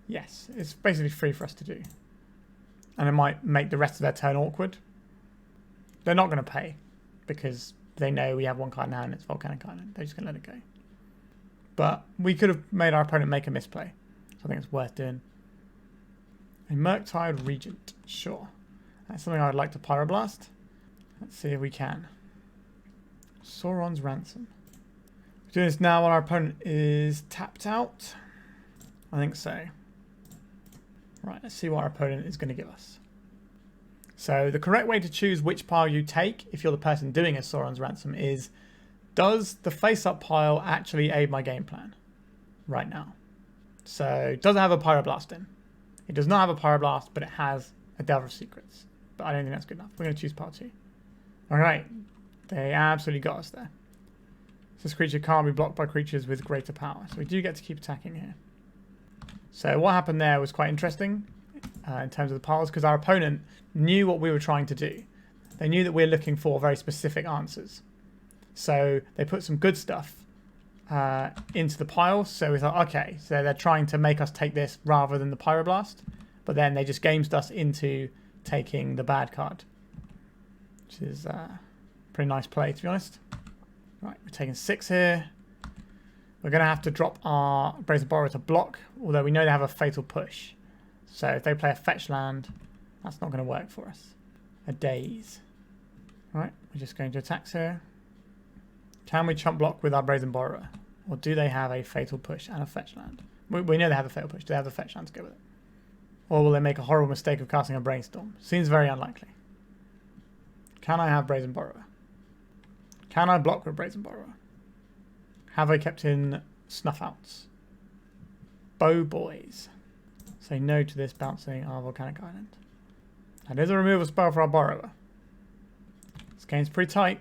Yes, it's basically free for us to do. And it might make the rest of their turn awkward. They're not going to pay, because they know we have 1 card now and it's Volcanic Island. They're just going to let it go. But we could have made our opponent make a misplay. So I think it's worth doing. A Murktide Regent. Sure. That's something I would like to Pyroblast. Let's see if we can. Sauron's Ransom. We're doing this now while our opponent is tapped out. I think so. Right, let's see what our opponent is going to give us. So the correct way to choose which pile you take, if you're the person doing a Sauron's Ransom, is, does the face-up pile actually aid my game plan right now? So does it have a Pyroblast in? It does not have a Pyroblast, but it has a Delver of Secrets. But I don't think that's good enough. We're going to choose pile 2. Alright, they absolutely got us there. This creature can't be blocked by creatures with greater power, so we do get to keep attacking here. So what happened there was quite interesting in terms of the piles, because our opponent knew what we were trying to do. They knew that we were looking for very specific answers. So they put some good stuff into the pile. So we thought, okay, so they're trying to make us take this rather than the Pyroblast. But then they just gamed us into taking the bad card, which is a pretty nice play, to be honest. Right, we're taking 6 here. We're going to have to drop our Brazen Borrower to block, although we know they have a Fatal Push. So if they play a fetch land, that's not going to work for us. A Daze. Right, we're just going to attack here. Can we chump block with our Brazen Borrower? Or do they have a Fatal Push and a fetch land? We know they have a Fatal Push. Do they have the fetch land to go with it? Or will they make a horrible mistake of casting a Brainstorm? Seems very unlikely. Can I have Brazen Borrower? Can I block with Brazen Borrower? Have I kept in Snuff Outs? Bow Boys. Say no to this bouncing our Volcanic Island. That is a removal spell for our Borrower. This game's pretty tight.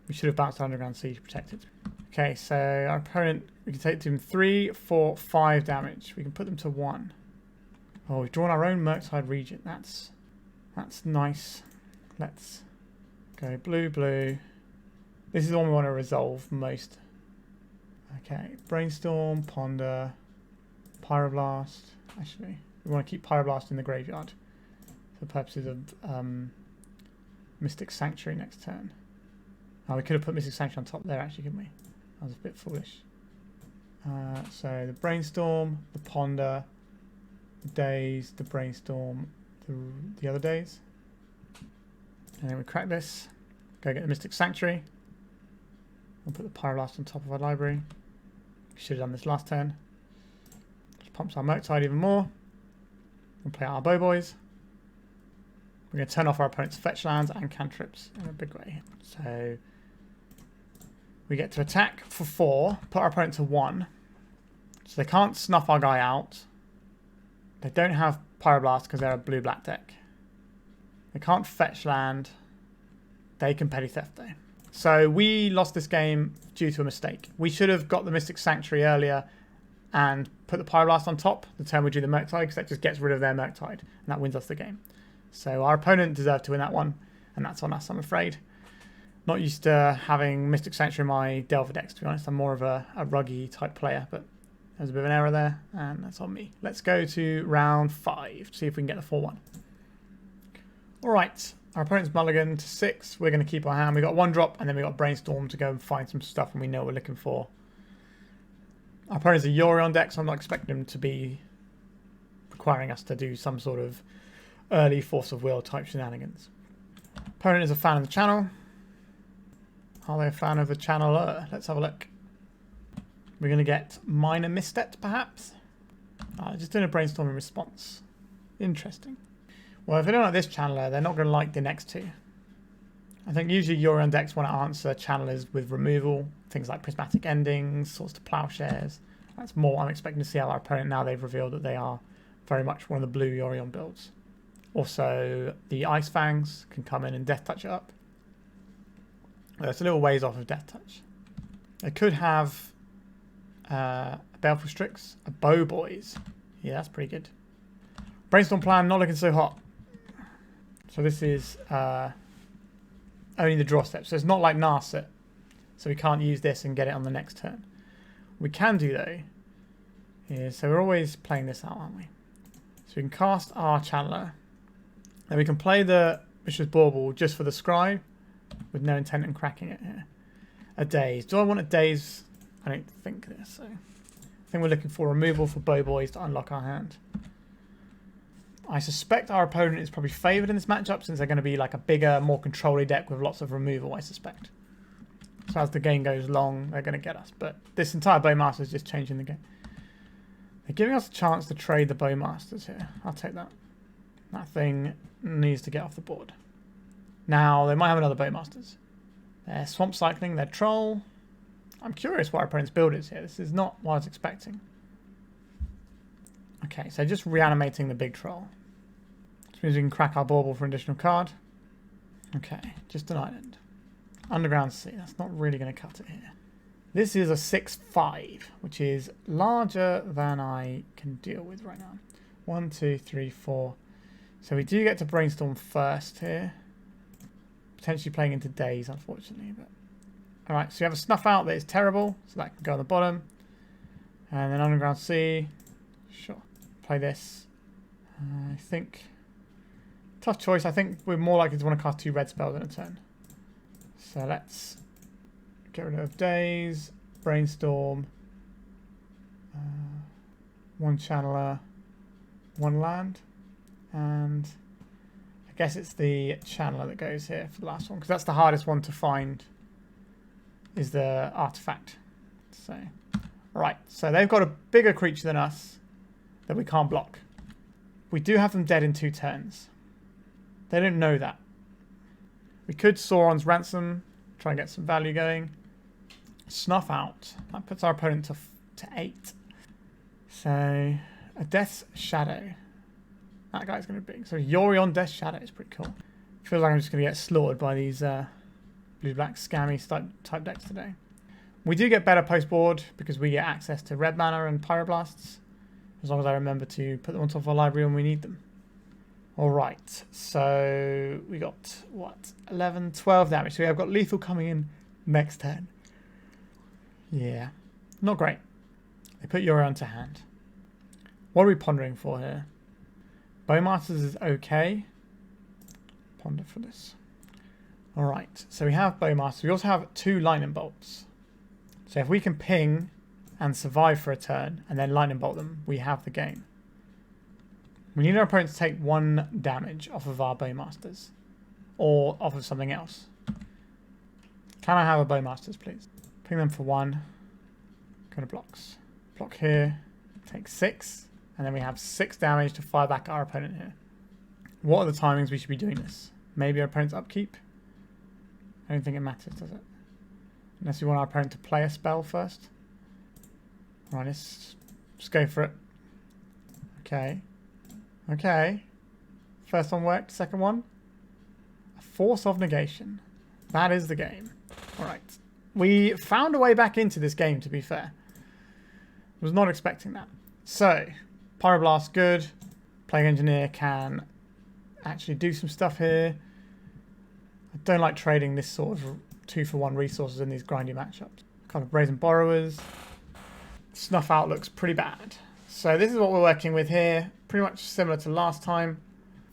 We should have bounced Underground Siege protected. Okay, so our opponent, we can take to him 3, 4, 5 damage. We can put them to 1. Oh, we've drawn our own Murktide Regent. That's nice. Let's go blue, blue. This is the one we want to resolve most. Okay, Brainstorm, Ponder, Pyroblast. Actually, we want to keep Pyroblast in the graveyard for purposes of Mystic Sanctuary next turn. Oh, we could have put Mystic Sanctuary on top there, actually, couldn't we? That was a bit foolish. So the Brainstorm, the Ponder, the Daze, the Brainstorm, the other Daze. And then we crack this. Go get the Mystic Sanctuary. We'll put the Pyroblast on top of our library. Should have done this last turn. Just pumps our Murktide even more. We'll play out our Bow Boys. We're going to turn off our opponent's fetch lands and cantrips in a big way. So we get to attack for 4, put our opponent to 1. So they can't snuff our guy out. They don't have Pyroblast because they're a blue-black deck. They can't fetch land. They can Petty Theft though. So we lost this game due to a mistake. We should have got the Mystic Sanctuary earlier and put the Pyroblast on top the turn we do the Murktide, because that just gets rid of their Murktide and that wins us the game. So our opponent deserved to win that one, and that's on us, I'm afraid. Not used to having Mystic Sanctuary in my Delver decks, to be honest. I'm more of a ruggy type player, but there's a bit of an error there, and that's on me. Let's go to round 5, see if we can get the 4-1. All right. Our opponent's mulligan to 6. We're going to keep our hand. We got 1 drop, and then we got Brainstorm to go and find some stuff, and we know what we're looking for. Our opponent's a Yorion deck, so I'm not expecting him to be requiring us to do some sort of early Force of Will type shenanigans. Opponent is a fan of the channel. Are they a fan of the channeler? Let's have a look. We're going to get minor missteps, perhaps? Just doing a brainstorming response. Interesting. Well, if they don't like this channeler, they're not going to like the next two. I think usually Yorion decks want to answer channelers with removal, things like Prismatic Endings, Swords to Plowshares. That's more I'm expecting to see out of our opponent now they've revealed that they are very much one of the blue Yorion builds. Also, the Ice Fangs can come in and Death Touch it up. It's a little ways off of Death Touch. They could have a Baleful Strix, a Bow Boys. Yeah, that's pretty good. Brainstorm plan, not looking so hot. So this is only the draw step. So it's not like Narset. So we can't use this and get it on the next turn. What we can do though is, so we're always playing this out, aren't we? So we can cast our Channeler. Then we can play the Mishra's Bauble just for the Scribe with no intent in cracking it here. A Daze. Do I want a Daze? I don't think this. So I think we're looking for removal for Bow Boys to unlock our hand. I suspect our opponent is probably favoured in this matchup since they're going to be like a bigger, more controlly deck with lots of removal, I suspect. So as the game goes long, they're going to get us. But this entire Bowmaster is just changing the game. They're giving us a chance to trade the Bowmasters here. I'll take that. That thing needs to get off the board. Now, they might have another Bowmasters. They're Swamp Cycling, they're Troll. I'm curious what our opponent's build is here. This is not what I was expecting. Okay, so just reanimating the big Troll. Which means we can crack our Bauble for an additional card. Okay, just an island. Underground Sea, that's not really going to cut it here. This is a 6/5, which is larger than I can deal with right now. 1, 2, 3, 4. So we do get to Brainstorm first here. Potentially playing into Daze, unfortunately. But alright, so you have a Snuff Out that is terrible, so that can go on the bottom. And then Underground Sea. Sure. Play this. I think... Tough choice. I think we're more likely to want to cast 2 red spells in a turn. So let's get rid of Daze, Brainstorm, 1 Channeler, 1 land, and I guess it's the Channeler that goes here for the last one, because that's the hardest one to find, is the artifact. So, right, so they've got a bigger creature than us that we can't block. We do have them dead in 2 turns. They don't know that. We could Sauron's Ransom, try and get some value going. Snuff Out. That puts our opponent to 8. So, a Death's Shadow. That guy's going to be big. So, Yorion Death's Shadow is pretty cool. Feels like I'm just going to get slaughtered by these blue-black scammy type decks today. We do get better post-board because we get access to red mana and Pyroblasts. As long as I remember to put them on top of our library when we need them. Alright, so we got, what, 11, 12 damage. So we have got lethal coming in next turn. Yeah, not great. They put Yorion to hand. What are we pondering for here? Bowmasters is okay. Ponder for this. Alright, so we have Bowmasters. We also have 2 Lightning Bolts. So if we can ping and survive for a turn and then Lightning Bolt them, we have the game. We need our opponent to take 1 damage off of our Bowmasters. Or off of something else. Can I have a Bowmasters, please? Ping them for 1. Go to blocks. Block here. Take 6. And then we have 6 damage to fire back at our opponent here. What are the timings we should be doing this? Maybe our opponent's upkeep? I don't think it matters, does it? Unless we want our opponent to play a spell first. Alright, let's just go for it. Okay. Okay. First one worked, second one. A Force of Negation. That is the game. Alright. We found a way back into this game, to be fair. Was not expecting that. So, Pyroblast, good. Plague Engineer can actually do some stuff here. I don't like trading this sort of 2-for-1 resources in these grindy matchups. Kind of Brazen Borrowers. Snuff Out looks pretty bad. So this is what we're working with here. Pretty much similar to last time.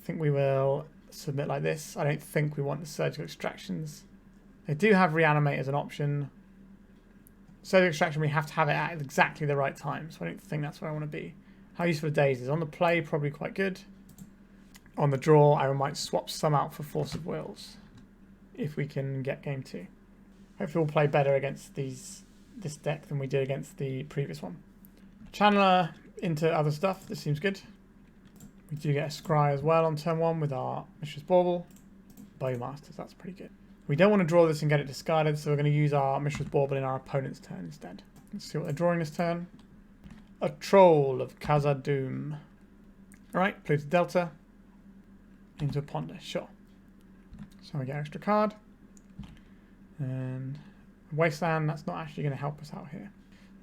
I think we will submit like this. I don't think we want the Surgical Extractions. They do have Reanimate as an option. Surgical Extraction, we have to have it at exactly the right time. So I don't think that's where I want to be. How useful are Daze is. On the play, probably quite good. On the draw, I might swap some out for Force of Wills. If we can get game 2. Hopefully we'll play better against this deck than we did against the previous one. Channeler into other stuff. This seems good. We do get a Scry as well on turn 1 with our Mishra's Bauble. Bowmasters, that's pretty good. We don't want to draw this and get it discarded, so we're going to use our Mishra's Bauble in our opponent's turn instead. Let's see what they're drawing this turn. A Troll of Khazad-dûm. Alright, Polluted Delta. Into a Ponder, sure. So we get an extra card. And Wasteland, that's not actually going to help us out here.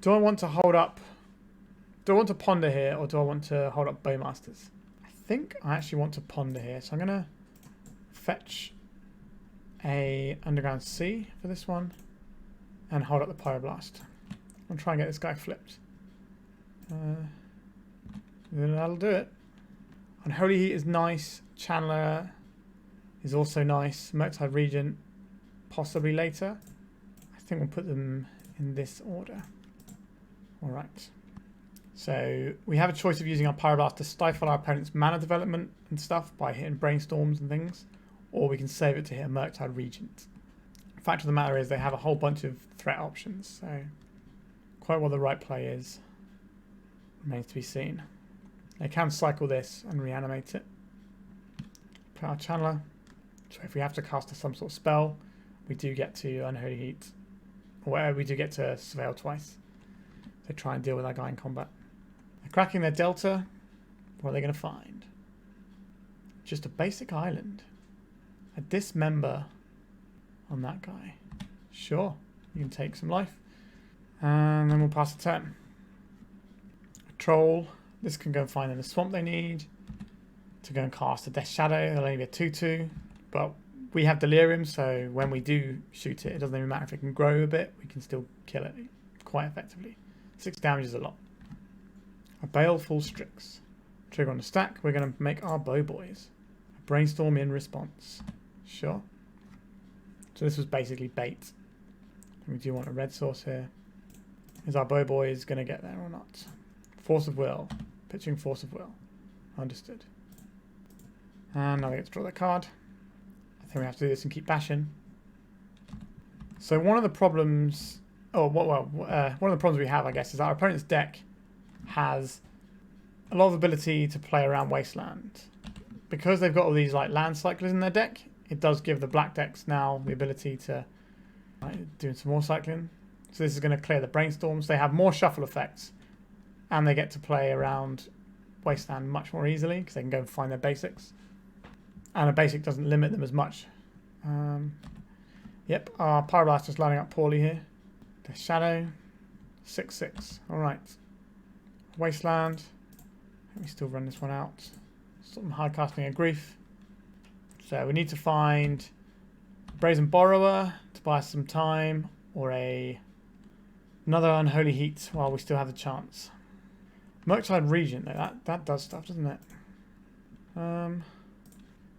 Do I want to hold up... Do I want to Ponder here, or do I want to hold up Bowmasters? I think I actually want to Ponder here, so I'm going to fetch a Underground Sea for this one and hold up the Pyroblast. I'll try and get this guy flipped. That'll do it. Unholy Heat is nice. Channeler is also nice. Murktide Regent possibly later. I think we'll put them in this order. Alright. So we have a choice of using our Pyroblast to stifle our opponent's mana development and stuff by hitting Brainstorms and things, or we can save it to hit a Murktide Regent. The fact of the matter is they have a whole bunch of threat options, so quite what the right play is remains to be seen. They can cycle this and reanimate it. Play our Channeler. So if we have to cast some sort of spell, we do get to Unholy Heat. Or we do get to Surveil twice. So try and deal with that guy in combat. They're cracking their Delta. What are they going to find? Just a basic island. A dismember on that guy. Sure, you can take some life. And then we'll pass the turn. A Troll. This can go and find them the swamp they need. To go and cast a Death Shadow. They'll only be a 2/2. But we have Delirium, so when we do shoot it, it doesn't even matter if it can grow a bit. We can still kill it quite effectively. 6 damage is a lot. A Baleful Strix. Trigger on the stack. We're going to make our Bow Boys. A Brainstorm in response. Sure. So this was basically bait. We do want a red source here. Is our Bow Boys going to get there or not? Force of Will. Pitching Force of Will. Understood. And now they get to draw their card. I think we have to do this and keep bashing. So one of the problems... one of the problems we have, I guess, is our opponent's deck has a lot of ability to play around Wasteland. Because they've got all these like land cyclers in their deck, it does give the black decks now the ability to do some more cycling. So this is going to clear the Brainstorms. They have more shuffle effects, and they get to play around Wasteland much more easily because they can go and find their basics. And a basic doesn't limit them as much. Yep, our Pyroblast is lining up poorly here. The Shadow, 6/6. Alright. Wasteland. Let me still run this one out. Something hard casting a Grief. So we need to find Brazen Borrower to buy us some time, or another Unholy Heat while we still have the chance. Murktide Regent, though, that does stuff, doesn't it?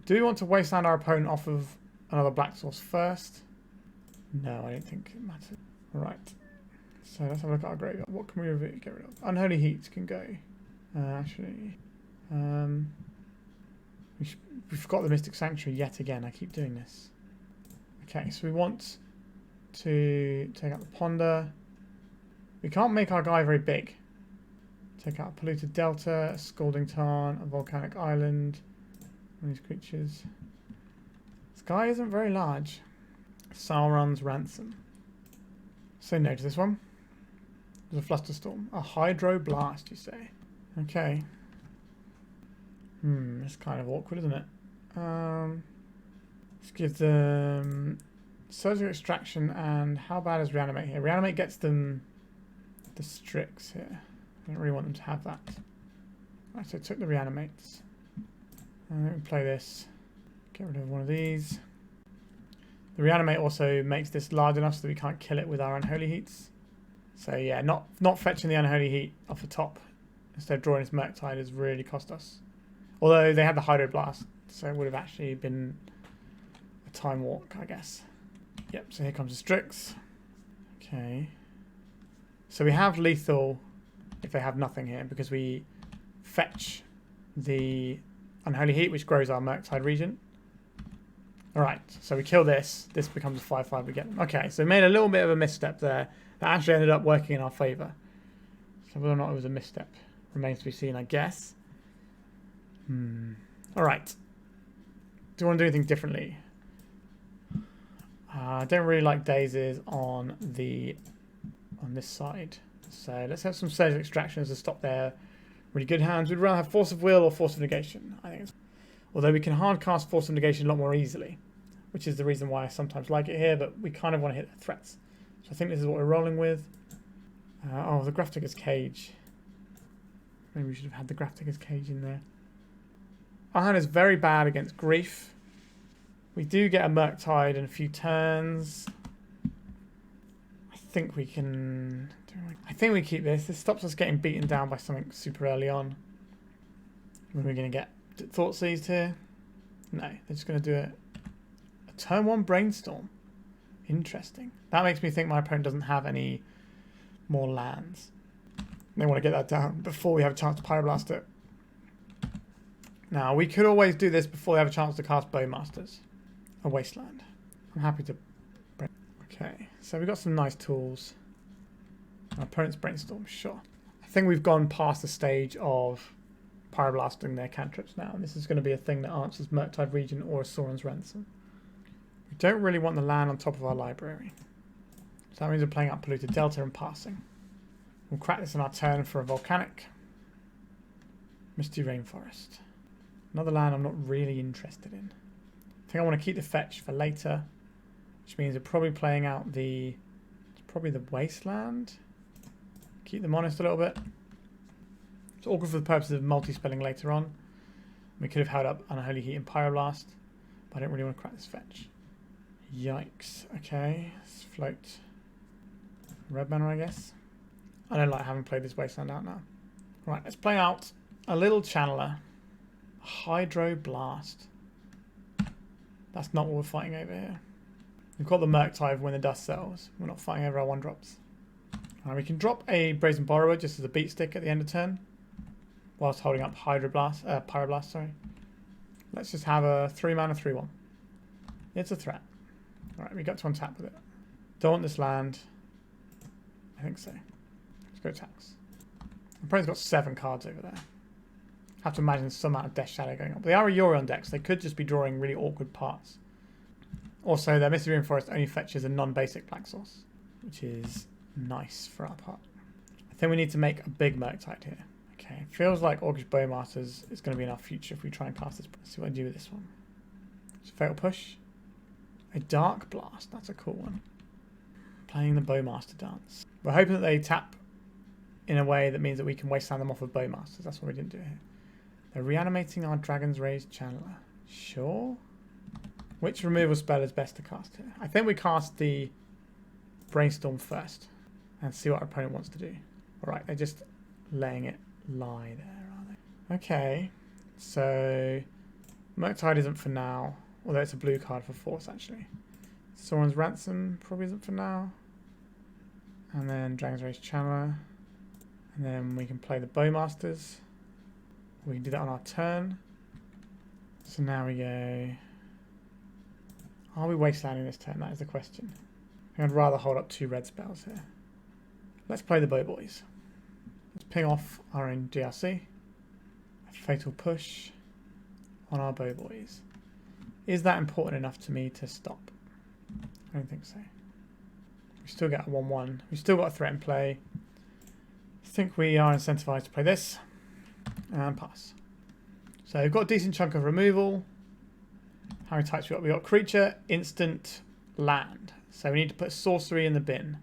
Do we want to Wasteland our opponent off of another black source first? No, I don't think it matters. Alright. So let's have a look at our graveyard. What can we get rid of? Unholy Heat can go. Actually. We forgot the Mystic Sanctuary yet again. I keep doing this. Okay, so we want to take out the Ponder. We can't make our guy very big. Take out Polluted Delta, Scalding Tarn, a Volcanic Island. One of these creatures. This guy isn't very large. Sauron's Ransom. Say no to this one. There's a Flusterstorm. A Hydro Blast, you say? Okay. It's kind of awkward, isn't it? Let's give them Surgical Extraction, and how bad is Reanimate here? Reanimate gets them the Strix here. I don't really want them to have that. Right, so I took the Reanimates. And let me play this. Get rid of one of these. The Reanimate also makes this large enough so that we can't kill it with our Unholy Heats. So yeah, not fetching the Unholy Heat off the top instead of drawing this Murktide has really cost us. Although they had the Hydro Blast, so it would have actually been a time walk, I guess. Yep, so here comes the Strix. Okay. So we have lethal if they have nothing here, because we fetch the Unholy Heat, which grows our Murktide Regent. Alright, so we kill this. This becomes a 5-5 we get. Okay, so we made a little bit of a misstep there. That actually ended up working in our favour. So whether or not it was a misstep remains to be seen, I guess. Alright. Do you want to do anything differently? I don't really like Dazes on this side. So let's have some Surge Extraction as a stop there. Really good hands. We'd rather have Force of Will or Force of Negation. I think it's... Although we can hard cast Force of Negation a lot more easily, which is the reason why I sometimes like it here, but we kind of want to hit the threats. So I think this is what we're rolling with. Oh, the Grafdigger's Cage. Maybe we should have had the Grafdigger's Cage in there. Our hand is very bad against Grief. We do get a Murktide in a few turns. I think we can... I think we keep this. This stops us getting beaten down by something super early on. When we're going to get Thoughtseize here. No, they're just going to do it. A turn 1 Brainstorm. Interesting. That makes me think my opponent doesn't have any more lands. They want to get that down before we have a chance to Pyroblast it. Now, we could always do this before they have a chance to cast Bowmasters. A Wasteland. I'm happy to... Okay, so we've got some nice tools. Our opponent's Brainstorm, sure. I think we've gone past the stage of Pyroblasting their cantrips now, and this is going to be a thing that answers Murktide Regent or a Sauron's Ransom. We don't really want the land on top of our library. So that means we're playing out Polluted Delta and passing. We'll crack this on our turn for a Volcanic. Misty Rainforest. Another land I'm not really interested in. I think I want to keep the fetch for later, which means we're probably playing out the... probably the Wasteland. Keep them honest a little bit. It's awkward for the purposes of multi-spelling later on. We could have held up Unholy Heat and Pyroblast, but I don't really want to crack this fetch. Yikes. Okay, let's float red mana, I guess. I don't like having played this Wasteland out now. Right, let's play out a little Channeler. Hydro Blast. That's not what we're fighting over here. We've got the Murktide when the dust settles. We're not fighting over our 1-drops. We can drop a Brazen Borrower just as a beat stick at the end of turn, whilst holding up Pyroblast, sorry. Let's just have a 3-mana 3-1. It's a threat. Alright, we got to untap with it. Don't want this land. I think so. Let's go tax. The opponent's got 7 cards over there. Have to imagine some amount of Death Shadow going on. But they are a Yorion deck, so they could just be drawing really awkward parts. Also, their Misty Rainforest only fetches a non-basic black source, which is nice for our part. I think we need to make a big Murktide here. Okay, feels like Orcish Bowmasters is going to be in our future if we try and cast this. Let's see what I do with this one. It's a Fatal Push. A Dark Blast, that's a cool one. Playing the Bowmaster dance. We're hoping that they tap in a way that means that we can Wasteland them off of Bowmasters. That's what we didn't do here. They're reanimating our Dragon's Rage Channeler. Sure. Which removal spell is best to cast here? I think we cast the Brainstorm first and see what our opponent wants to do. Alright, they're just letting it lie there, are they? Okay, so Murktide isn't for now, although it's a blue card for Force actually. Sauron's Ransom probably isn't for now. And then Dragon's Rage Channeler. And then we can play the Bowmasters. We can do that on our turn. So now we go... Are we Wastelanding this turn? That is the question. I'd rather hold up 2 red spells here. Let's play the Bow Boys. Let's ping off our own GRC. A Fatal Push on our Bow Boys. Is that important enough to me to stop? I don't think so. We still get a 1-1. We've still got a threat in play. I think we are incentivized to play this. And pass. So we've got a decent chunk of removal. How many types we got? We got creature, instant, land. So we need to put sorcery in the bin,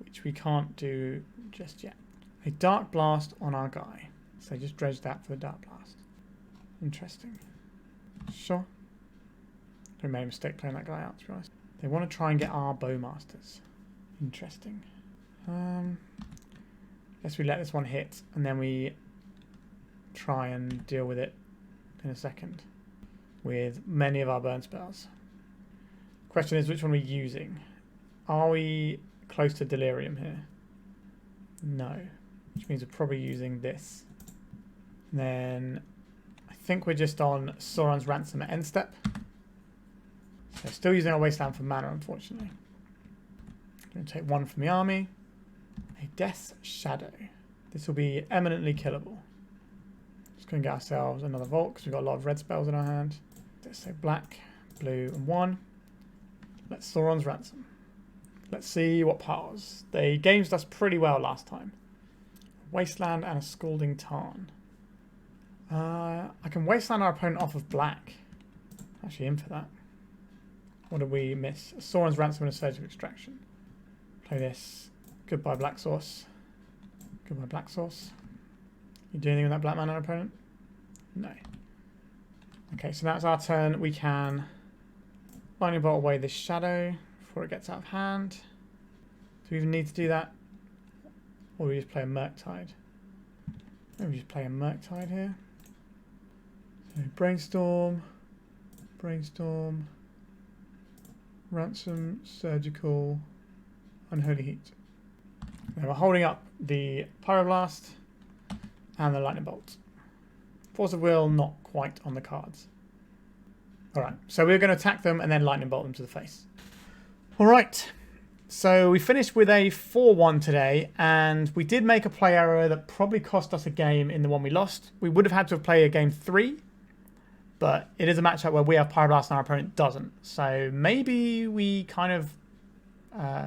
which we can't do just yet. A Dark Blast on our guy. So just dredge that for the Dark Blast. Interesting. Sure. I made a mistake playing that guy out, to be honest. They want to try and get our Bowmasters. Interesting. Guess we let this one hit, and then we try and deal with it in a second with many of our burn spells. Question is, which one are we using? Are we close to Delirium here? No. Which means we're probably using this. And then I think we're just on Sauron's Ransom at end step. So still using our Wasteland for mana, unfortunately. Going to take one from the army. A Death Shadow. This will be eminently killable. Just going to get ourselves another Vault because we've got a lot of red spells in our hand. Let's say black, blue, and 1. Let's Sauron's Ransom. Let's see what powers. They games us pretty well last time. Wasteland and a Scalding Tarn. I can Wasteland our opponent off of black. Actually in for that. What did we miss? Sauron's Ransom and a Surge of Extraction. Play this. Goodbye Black Source. Goodbye Black Source. You do anything with that black mana opponent? No. Okay, so that's our turn. We can Lightning Bolt away this shadow before it gets out of hand. Do we even need to do that? Or do we just play a Murktide? Maybe we just play a Murktide here. So Brainstorm, Brainstorm, Ransom, Surgical, Unholy Heat. Now we're holding up the Pyroblast and the Lightning Bolt. Force of Will not quite on the cards. Alright, so we're going to attack them and then Lightning Bolt them to the face. Alright, so we finished with a 4-1 today, and we did make a play error that probably cost us a game in the one we lost. We would have had to have played a game 3, but it is a matchup where we have Pyroblast and our opponent doesn't. So maybe we kind of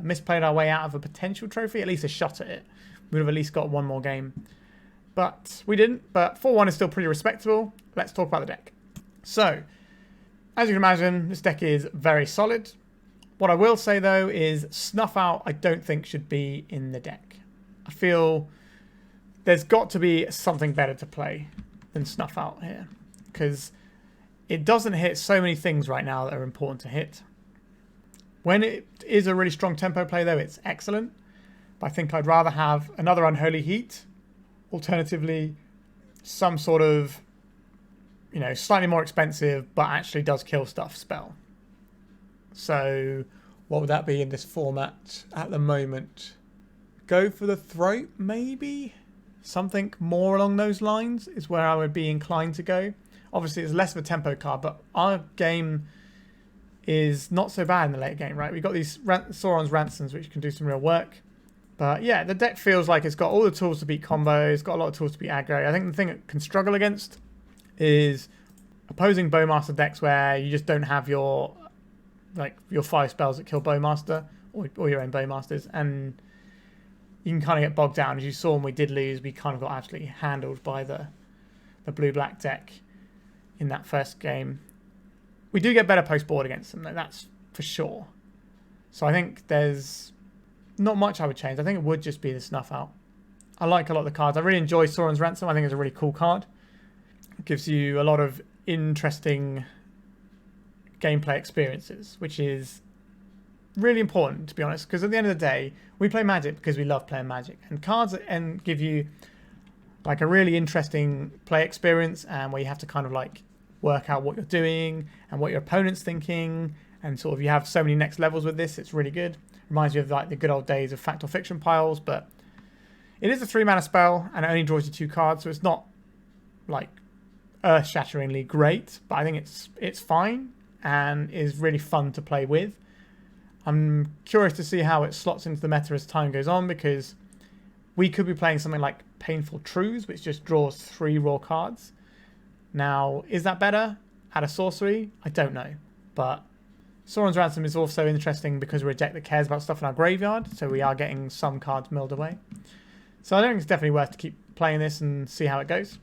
misplayed our way out of a potential trophy, at least a shot at it. We would have at least got one more game. But we didn't, but 4-1 is still pretty respectable. Let's talk about the deck. So, as you can imagine, this deck is very solid. What I will say though is Snuff Out I don't think should be in the deck. I feel there's got to be something better to play than Snuff Out here, because it doesn't hit so many things right now that are important to hit. When it is a really strong tempo play though, it's excellent. But I think I'd rather have another Unholy Heat, alternatively some sort of, you know, slightly more expensive but actually does kill stuff spell. So what would that be in this format at the moment? Go for the Throat, maybe? Something more along those lines is where I would be inclined to go. Obviously it's less of a tempo card, but our game is not so bad in the late game, right? We've got these Sauron's Ransoms which can do some real work. But yeah, the deck feels like it's got all the tools to beat combos, got a lot of tools to beat aggro. I think the thing it can struggle against is opposing Bowmaster decks where you just don't have your 5 spells that kill Bowmaster or your own Bowmasters, and you can kind of get bogged down. As you saw when we did lose, we kind of got absolutely handled by the blue-black deck in that first game. We do get better post-board against them, though, that's for sure. So I think there's not much I would change. I think it would just be the Snuff Out. I like a lot of the cards. I really enjoy Sauron's Ransom. I think it's a really cool card. It gives you a lot of interesting gameplay experiences, which is really important, to be honest, because at the end of the day, we play Magic because we love playing Magic, and cards that give you like a really interesting play experience, and where you have to kind of like work out what you're doing and what your opponent's thinking, and sort of you have so many next levels with this. It's really good. Reminds you of like the good old days of Fact or Fiction piles, but it is a 3-mana spell and it only draws you 2 cards, so it's not like earth-shatteringly great, but I think it's fine and is really fun to play with. I'm curious to see how it slots into the meta as time goes on, because we could be playing something like Painful Truths, which just draws 3 raw cards. Now, is that better at a sorcery? I don't know, but Sauron's Ransom is also interesting because we're a deck that cares about stuff in our graveyard, so we are getting some cards milled away. So I think it's definitely worth to keep playing this and see how it goes.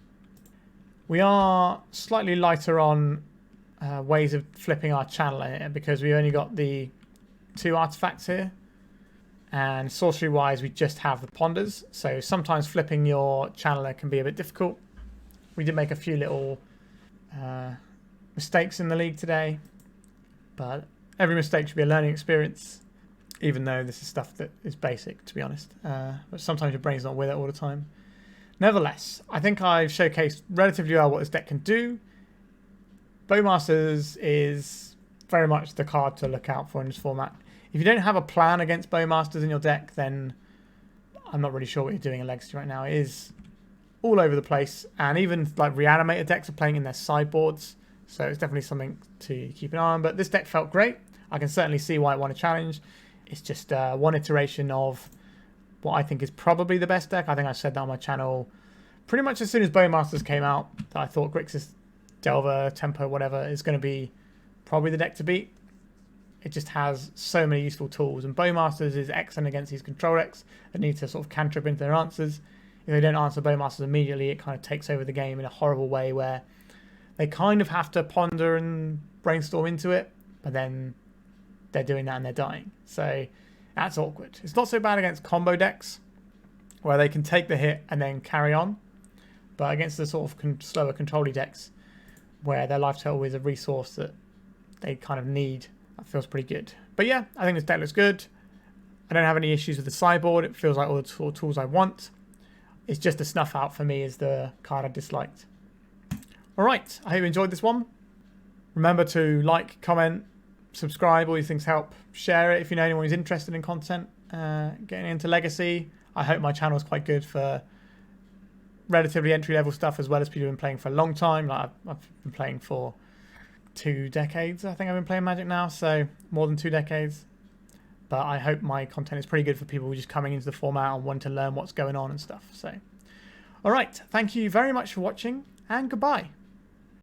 We are slightly lighter on ways of flipping our channeler here, because we only got the 2 artifacts here, and sorcery wise we just have the ponders, so sometimes flipping your channeler can be a bit difficult. We did make a few little mistakes in the league today, but every mistake should be a learning experience, even though this is stuff that is basic, to be honest, but sometimes your brain's not with it all the time. Nevertheless, I think I've showcased relatively well what this deck can do. Bowmasters is very much the card to look out for in this format. If you don't have a plan against Bowmasters in your deck, then I'm not really sure what you're doing in Legacy right now. It is all over the place, and even like reanimated decks are playing in their sideboards, So it's definitely something to keep an eye on. But this deck felt great. I can certainly see why it won a challenge. It's just one iteration of what I think is probably the best deck. I think I said that on my channel pretty much as soon as Bowmasters came out, that I thought GRIXIS Delta, Tempo, whatever, is going to be probably the deck to beat. It just has so many useful tools, and Bowmasters is excellent against these control decks that need to sort of cantrip into their answers. If they don't answer Bowmasters immediately, it kind of takes over the game in a horrible way where they kind of have to ponder and brainstorm into it, but then they're doing that and they're dying. So that's awkward. It's not so bad against combo decks where they can take the hit and then carry on, but against the sort of slower control-y decks where their life total is a resource that they kind of need, that feels pretty good. But yeah, I think this deck looks good. I don't have any issues with the sideboard. It feels like all the tools I want. It's just the Snuff Out for me is the card I disliked. Alright, I hope you enjoyed this one. Remember to like, comment, subscribe, all these things help. Share it if you know anyone who's interested in content, getting into Legacy. I hope my channel is quite good for relatively entry-level stuff as well as people who've been playing for a long time. Like I've been playing for 2 decades, I think I've been playing Magic now, so more than 2 decades. But I hope my content is pretty good for people who are just coming into the format and want to learn what's going on and stuff. So, alright, thank you very much for watching, and goodbye.